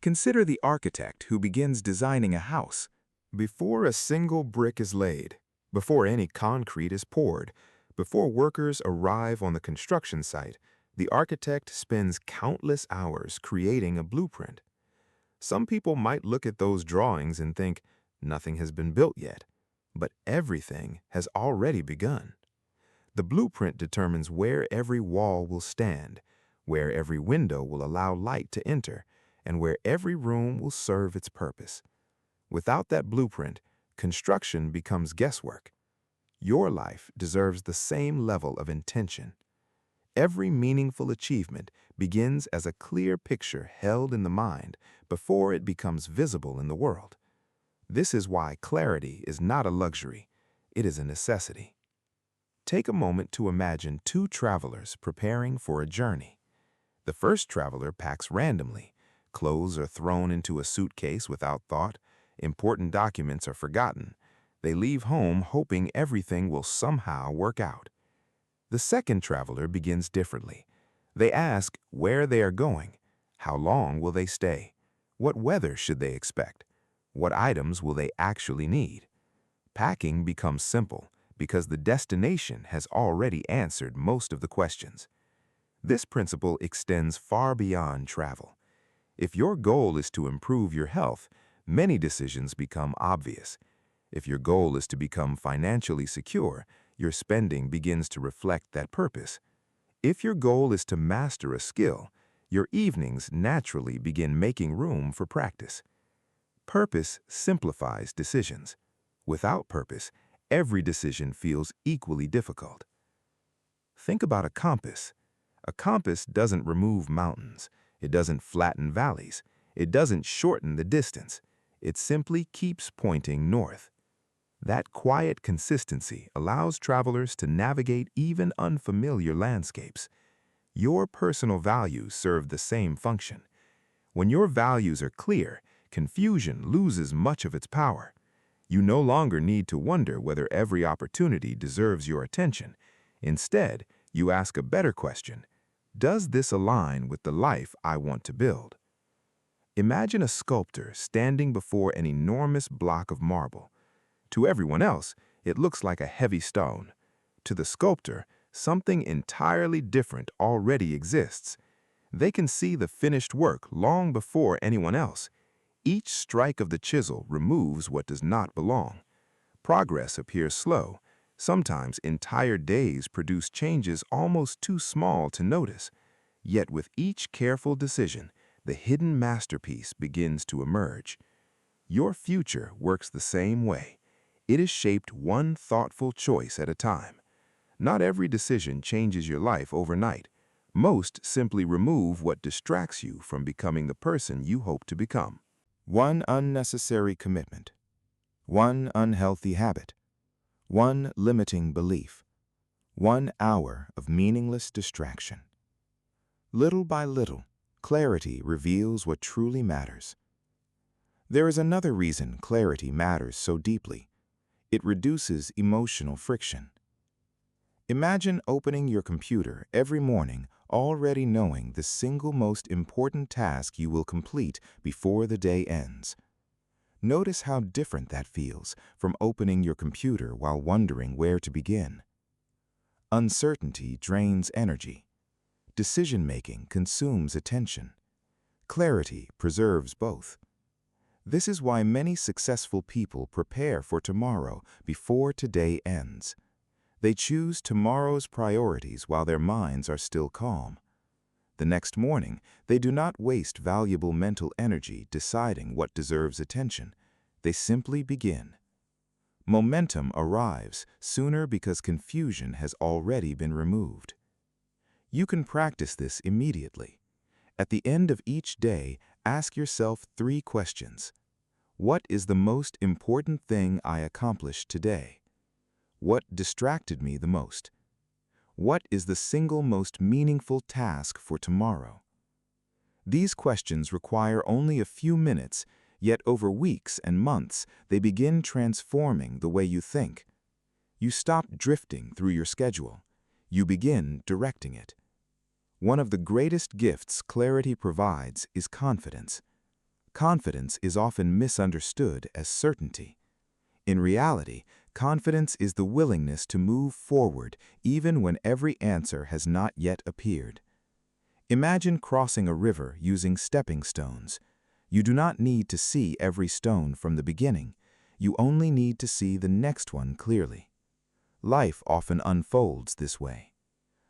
Consider the architect who begins designing a house. Before a single brick is laid, before any concrete is poured, before workers arrive on the construction site, the architect spends countless hours creating a blueprint. Some people might look at those drawings and think, nothing has been built yet, but everything has already begun. The blueprint determines where every wall will stand, where every window will allow light to enter, and where every room will serve its purpose. Without that blueprint, construction becomes guesswork. Your life deserves the same level of intention. Every meaningful achievement begins as a clear picture held in the mind before it becomes visible in the world. This is why clarity is not a luxury, it is a necessity. Take a moment to imagine two travelers preparing for a journey. The first traveler packs randomly. Clothes are thrown into a suitcase without thought. Important documents are forgotten. They leave home hoping everything will somehow work out. The second traveler begins differently. They ask where they are going. How long will they stay? What weather should they expect? What items will they actually need? Packing becomes simple because the destination has already answered most of the questions. This principle extends far beyond travel. If your goal is to improve your health, many decisions become obvious. If your goal is to become financially secure, your spending begins to reflect that purpose. If your goal is to master a skill, your evenings naturally begin making room for practice. Purpose simplifies decisions. Without purpose, every decision feels equally difficult. Think about a compass. A compass doesn't remove mountains. It doesn't flatten valleys. It doesn't shorten the distance. It simply keeps pointing north. That quiet consistency allows travelers to navigate even unfamiliar landscapes. Your personal values serve the same function. When your values are clear, confusion loses much of its power. You no longer need to wonder whether every opportunity deserves your attention. Instead, you ask a better question: does this align with the life I want to build? Imagine a sculptor standing before an enormous block of marble. To everyone else, it looks like a heavy stone. To the sculptor, something entirely different already exists. They can see the finished work long before anyone else. Each strike of the chisel removes what does not belong. Progress appears slow. Sometimes entire days produce changes almost too small to notice. Yet with each careful decision, the hidden masterpiece begins to emerge. Your future works the same way. It is shaped one thoughtful choice at a time. Not every decision changes your life overnight. Most simply remove what distracts you from becoming the person you hope to become. One unnecessary commitment. One unhealthy habit. One limiting belief. 1 hour of meaningless distraction. Little by little, clarity reveals what truly matters. There is another reason clarity matters so deeply. It reduces emotional friction. Imagine opening your computer every morning already knowing the single most important task you will complete before the day ends. Notice how different that feels from opening your computer while wondering where to begin. Uncertainty drains energy. Decision-making consumes attention. Clarity preserves both. This is why many successful people prepare for tomorrow before today ends. They choose tomorrow's priorities while their minds are still calm. The next morning, they do not waste valuable mental energy deciding what deserves attention. They simply begin. Momentum arrives sooner because confusion has already been removed. You can practice this immediately. At the end of each day, ask yourself 3 questions. What is the most important thing I accomplished today? What distracted me the most? What is the single most meaningful task for tomorrow? These questions require only a few minutes, yet over weeks and months, they begin transforming the way you think. You stop drifting through your schedule. You begin directing it. One of the greatest gifts clarity provides is confidence. Confidence is often misunderstood as certainty. In reality, confidence is the willingness to move forward even when every answer has not yet appeared. Imagine crossing a river using stepping stones. You do not need to see every stone from the beginning. You only need to see the next one clearly. Life often unfolds this way.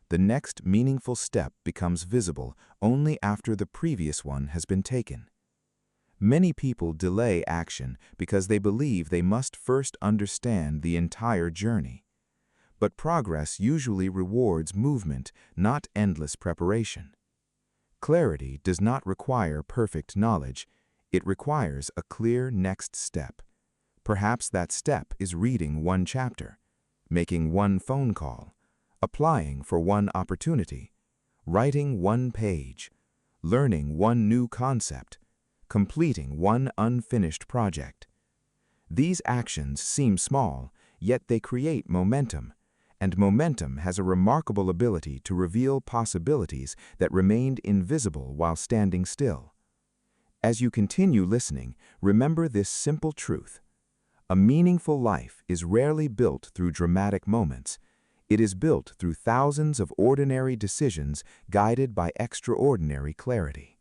The next meaningful step becomes visible only after the previous one has been taken. Many people delay action because they believe they must first understand the entire journey. But progress usually rewards movement, not endless preparation. Clarity does not require perfect knowledge. It requires a clear next step. Perhaps that step is reading 1 chapter. making one phone call, applying for one opportunity, writing one page, learning one new concept, completing one unfinished project. These actions seem small, yet they create momentum, and momentum has a remarkable ability to reveal possibilities that remained invisible while standing still. As you continue listening, remember this simple truth. A meaningful life is rarely built through dramatic moments. It is built through thousands of ordinary decisions guided by extraordinary clarity.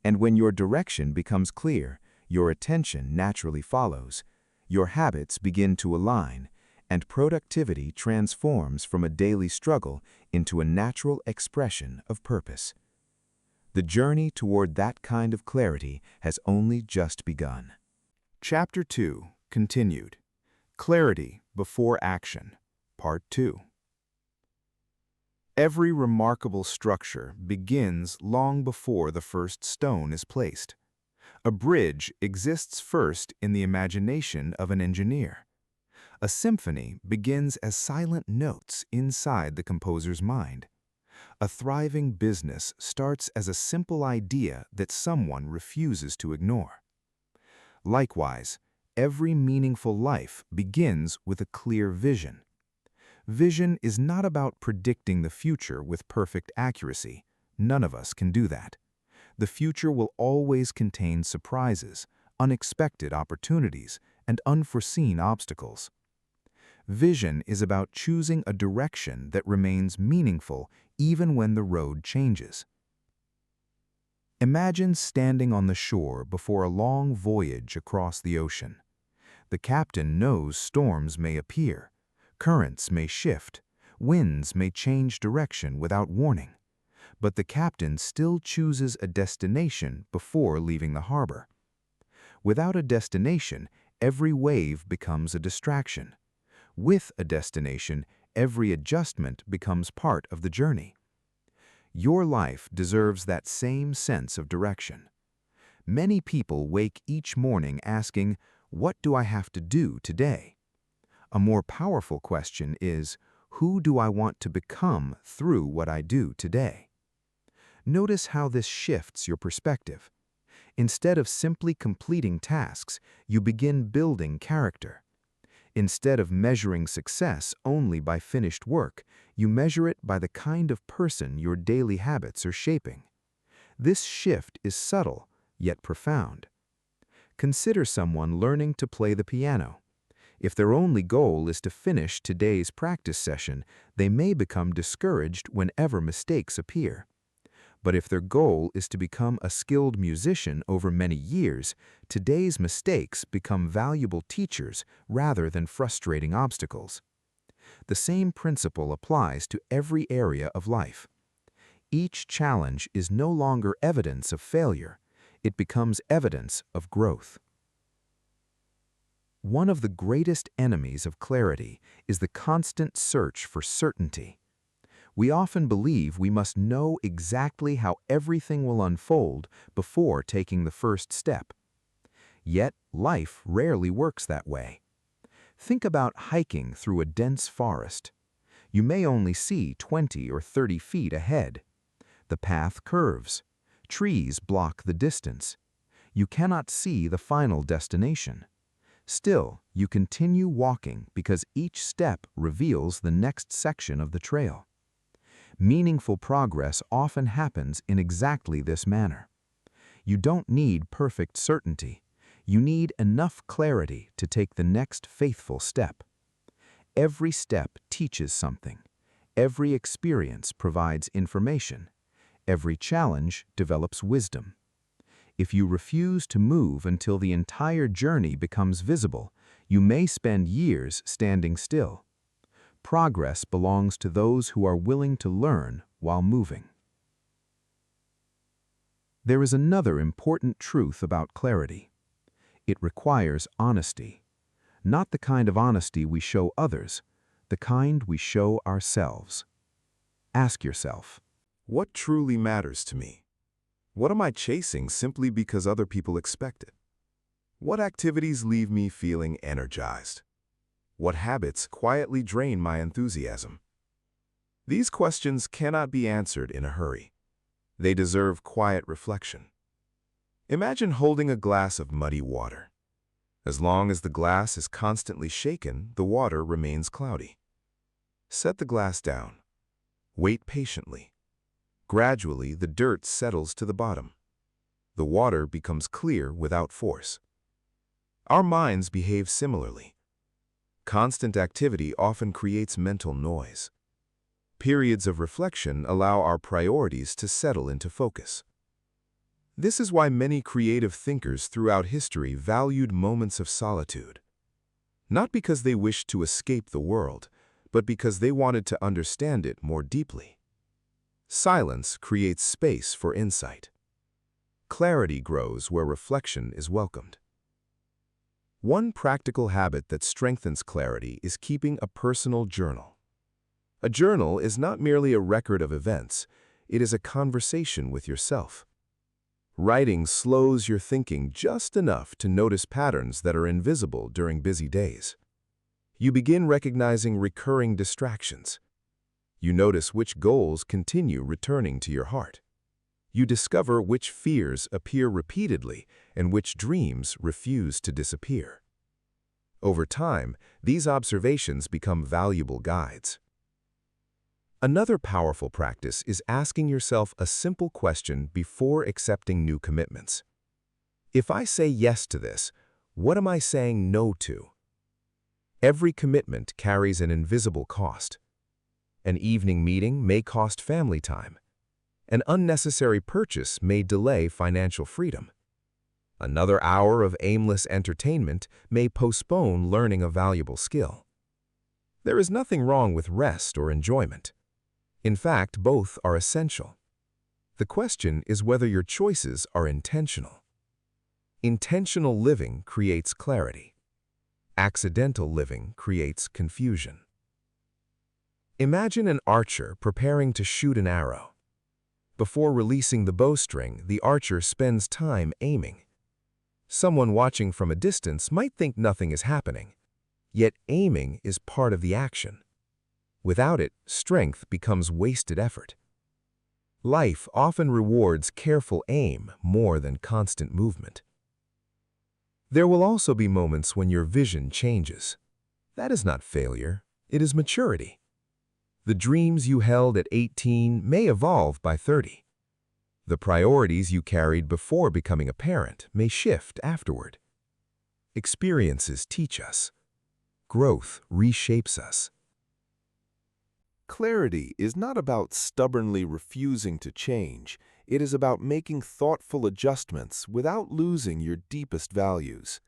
And when your direction becomes clear, your attention naturally follows, your habits begin to align, and productivity transforms from a daily struggle into a natural expression of purpose. The journey toward that kind of clarity has only just begun. Chapter 2, continued. Clarity before action, Part 2. Every remarkable structure begins long before the first stone is placed. A bridge exists first in the imagination of an engineer. A symphony begins as silent notes inside the composer's mind. A thriving business starts as a simple idea that someone refuses to ignore. Likewise, every meaningful life begins with a clear vision. Vision is not about predicting the future with perfect accuracy. None of us can do that. The future will always contain surprises, unexpected opportunities, and unforeseen obstacles. Vision is about choosing a direction that remains meaningful even when the road changes. Imagine standing on the shore before a long voyage across the ocean. The captain knows storms may appear, currents may shift, winds may change direction without warning. But the captain still chooses a destination before leaving the harbor. Without a destination, every wave becomes a distraction. With a destination, every adjustment becomes part of the journey. Your life deserves that same sense of direction. Many people wake each morning asking, "What do I have to do today?" A more powerful question is, "Who do I want to become through what I do today?" Notice how this shifts your perspective. Instead of simply completing tasks, you begin building character. Instead of measuring success only by finished work, you measure it by the kind of person your daily habits are shaping. This shift is subtle, yet profound. Consider someone learning to play the piano. If their only goal is to finish today's practice session, they may become discouraged whenever mistakes appear. But if their goal is to become a skilled musician over many years, today's mistakes become valuable teachers rather than frustrating obstacles. The same principle applies to every area of life. Each challenge is no longer evidence of failure. It becomes evidence of growth. One of the greatest enemies of clarity is the constant search for certainty. We often believe we must know exactly how everything will unfold before taking the first step. Yet, life rarely works that way. Think about hiking through a dense forest. You may only see 20 or 30 feet ahead. The path curves. Trees block the distance. You cannot see the final destination. Still, you continue walking because each step reveals the next section of the trail. Meaningful progress often happens in exactly this manner. You don't need perfect certainty. You need enough clarity to take the next faithful step. Every step teaches something. Every experience provides information. Every challenge develops wisdom. If you refuse to move until the entire journey becomes visible, you may spend years standing still. Progress belongs to those who are willing to learn while moving. There is another important truth about clarity. It requires honesty. Not the kind of honesty we show others, the kind we show ourselves. Ask yourself, what truly matters to me? What am I chasing simply because other people expect it? What activities leave me feeling energized? What habits quietly drain my enthusiasm? These questions cannot be answered in a hurry. They deserve quiet reflection. Imagine holding a glass of muddy water. As long as the glass is constantly shaken, the water remains cloudy. Set the glass down. Wait patiently. Gradually, the dirt settles to the bottom. The water becomes clear without force. Our minds behave similarly. Constant activity often creates mental noise. Periods of reflection allow our priorities to settle into focus. This is why many creative thinkers throughout history valued moments of solitude. Not because they wished to escape the world, but because they wanted to understand it more deeply. Silence creates space for insight. Clarity grows where reflection is welcomed. One practical habit that strengthens clarity is keeping a personal journal. A journal is not merely a record of events, it is a conversation with yourself. Writing slows your thinking just enough to notice patterns that are invisible during busy days. You begin recognizing recurring distractions. You notice which goals continue returning to your heart. You discover which fears appear repeatedly and which dreams refuse to disappear. Over time, these observations become valuable guides. Another powerful practice is asking yourself a simple question before accepting new commitments. If I say yes to this, what am I saying no to? Every commitment carries an invisible cost. An evening meeting may cost family time. An unnecessary purchase may delay financial freedom. Another hour of aimless entertainment may postpone learning a valuable skill. There is nothing wrong with rest or enjoyment. In fact, both are essential. The question is whether your choices are intentional. Intentional living creates clarity. Accidental living creates confusion. Imagine an archer preparing to shoot an arrow. Before releasing the bowstring, the archer spends time aiming. Someone watching from a distance might think nothing is happening, yet aiming is part of the action. Without it, strength becomes wasted effort. Life often rewards careful aim more than constant movement. There will also be moments when your vision changes. That is not failure, it is maturity. The dreams you held at 18 may evolve by 30. The priorities you carried before becoming a parent may shift afterward. Experiences teach us. Growth reshapes us. Clarity is not about stubbornly refusing to change. It is about making thoughtful adjustments without losing your deepest values.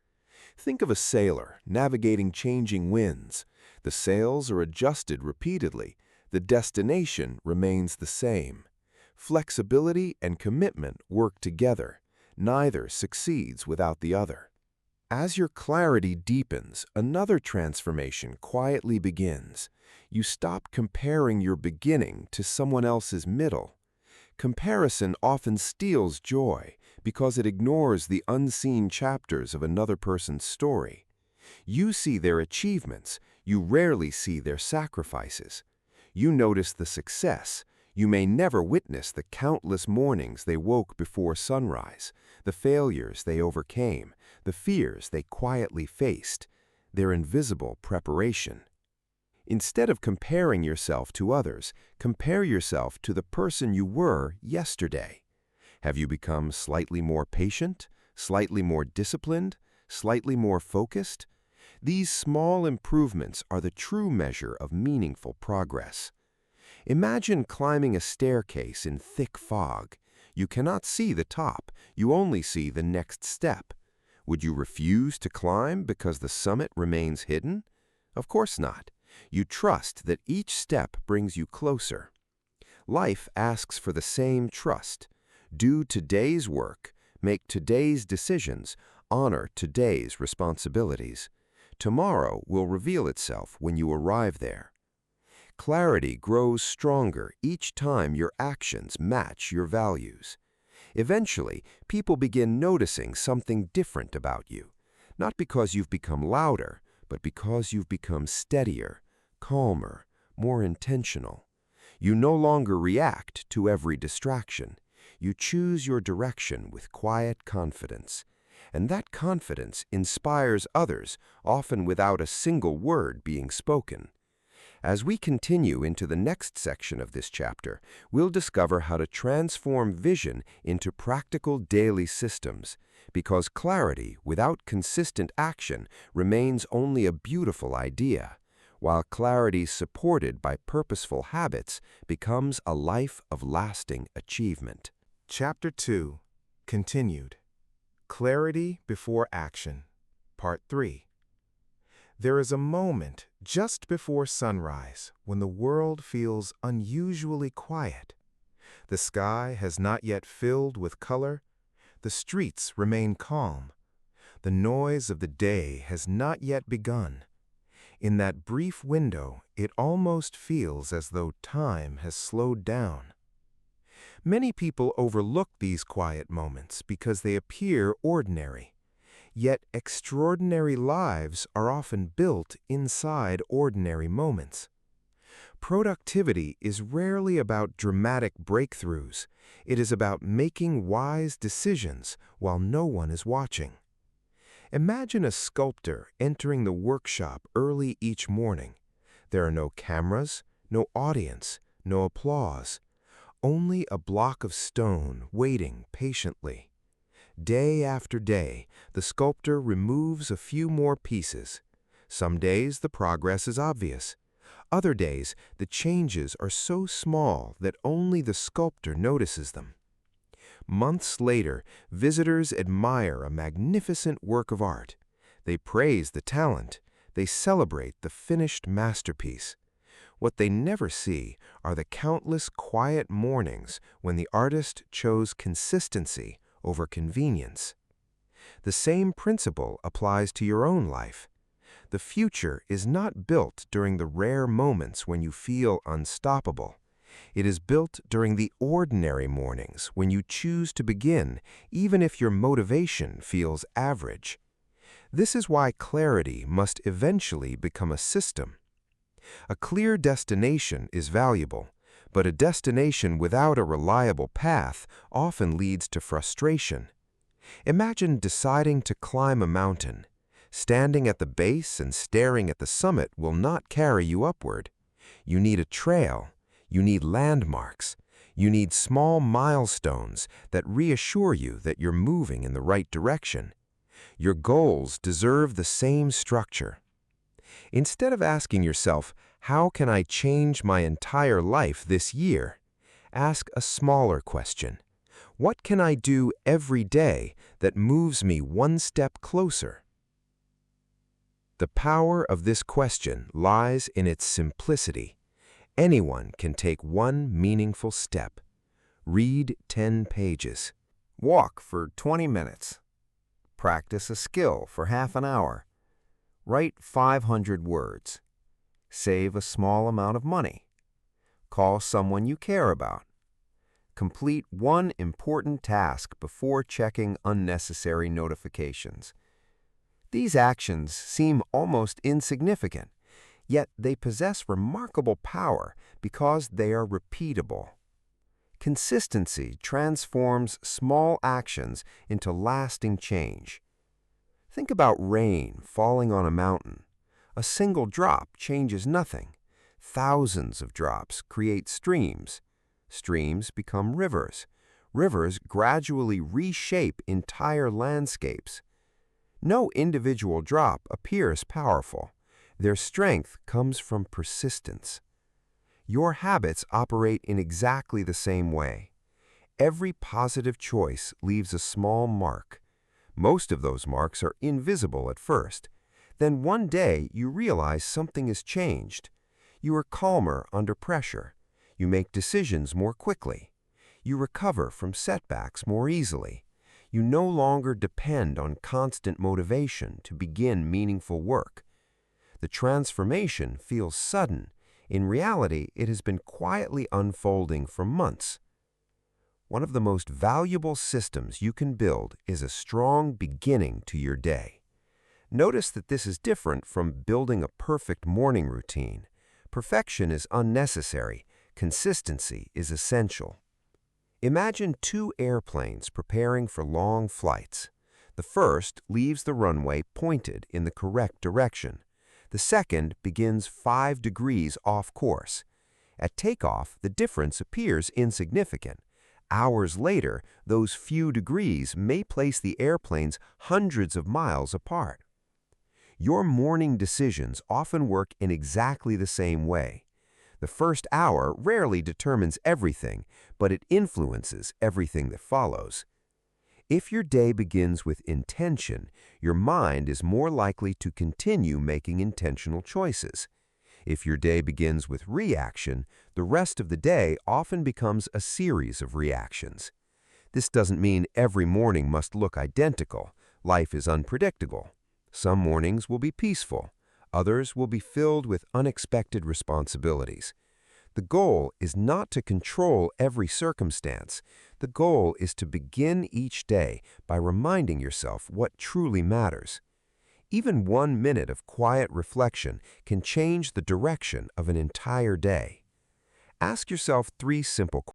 Think of a sailor navigating changing winds. The sails are adjusted repeatedly. The destination remains the same. Flexibility and commitment work together. Neither succeeds without the other. As your clarity deepens, another transformation quietly begins. You stop comparing your beginning to someone else's middle. Comparison often steals joy because it ignores the unseen chapters of another person's story. You see their achievements, you rarely see their sacrifices. You notice the success. You may never witness the countless mornings they woke before sunrise, the failures they overcame, the fears they quietly faced, their invisible preparation. Instead of comparing yourself to others, compare yourself to the person you were yesterday. Have you become slightly more patient, slightly more disciplined, slightly more focused? These small improvements are the true measure of meaningful progress. Imagine climbing a staircase in thick fog. You cannot see the top, you only see the next step. Would you refuse to climb because the summit remains hidden? Of course not. You trust that each step brings you closer. Life asks for the same trust. Do today's work, make today's decisions, honor today's responsibilities. Tomorrow will reveal itself when you arrive there. Clarity grows stronger each time your actions match your values. Eventually, people begin noticing something different about you, not because you've become louder, but because you've become steadier, calmer, more intentional. You no longer react to every distraction. You choose your direction with quiet confidence. And that confidence inspires others, often without a single word being spoken. As we continue into the next section of this chapter, we'll discover how to transform vision into practical daily systems, because clarity without consistent action remains only a beautiful idea, while clarity supported by purposeful habits becomes a life of lasting achievement. Chapter 2, Continued. Clarity Before Action. Part 3. There is a moment just before sunrise when the world feels unusually quiet. The sky has not yet filled with color. The streets remain calm. The noise of the day has not yet begun. In that brief window, it almost feels as though time has slowed down. Many people overlook these quiet moments because they appear ordinary. Yet extraordinary lives are often built inside ordinary moments. Productivity is rarely about dramatic breakthroughs. It is about making wise decisions while no one is watching. Imagine a sculptor entering the workshop early each morning. There are no cameras, no audience, no applause. Only a block of stone waiting patiently. Day after day, the sculptor removes a few more pieces. Some days the progress is obvious. Other days, the changes are so small that only the sculptor notices them. Months later, visitors admire a magnificent work of art. They praise the talent. They celebrate the finished masterpiece. What they never see are the countless quiet mornings when the artist chose consistency over convenience. The same principle applies to your own life. The future is not built during the rare moments when you feel unstoppable. It is built during the ordinary mornings when you choose to begin, even if your motivation feels average. This is why clarity must eventually become a system. A clear destination is valuable, but a destination without a reliable path often leads to frustration. Imagine deciding to climb a mountain. Standing at the base and staring at the summit will not carry you upward. You need a trail. You need landmarks. You need small milestones that reassure you that you're moving in the right direction. Your goals deserve the same structure. Instead of asking yourself, how can I change my entire life this year? Ask a smaller question. What can I do every day that moves me one step closer? The power of this question lies in its simplicity. Anyone can take one meaningful step. Read 10 pages. Walk for 20 minutes. Practice a skill for half an hour. Write 500 words. Save a small amount of money. Call someone you care about. Complete one important task before checking unnecessary notifications. These actions seem almost insignificant, yet they possess remarkable power because they are repeatable. Consistency transforms small actions into lasting change. Think about rain falling on a mountain. A single drop changes nothing. Thousands of drops create streams. Streams become rivers. Rivers gradually reshape entire landscapes. No individual drop appears powerful. Their strength comes from persistence. Your habits operate in exactly the same way. Every positive choice leaves a small mark. Most of those marks are invisible at first. Then one day you realize something has changed. You are calmer under pressure. You make decisions more quickly. You recover from setbacks more easily. You no longer depend on constant motivation to begin meaningful work. The transformation feels sudden. In reality, it has been quietly unfolding for months. One of the most valuable systems you can build is a strong beginning to your day. Notice that this is different from building a perfect morning routine. Perfection is unnecessary. Consistency is essential. Imagine two airplanes preparing for long flights. The first leaves the runway pointed in the correct direction. The second begins 5 degrees off course. At takeoff, the difference appears insignificant. Hours later, those few degrees may place the airplanes hundreds of miles apart. Your morning decisions often work in exactly the same way. The first hour rarely determines everything, but it influences everything that follows. If your day begins with intention, your mind is more likely to continue making intentional choices. If your day begins with reaction, the rest of the day often becomes a series of reactions. This doesn't mean every morning must look identical. Life is unpredictable. Some mornings will be peaceful. Others will be filled with unexpected responsibilities. The goal is not to control every circumstance. The goal is to begin each day by reminding yourself what truly matters. Even 1 minute of quiet reflection can change the direction of an entire day. Ask yourself 3 simple questions.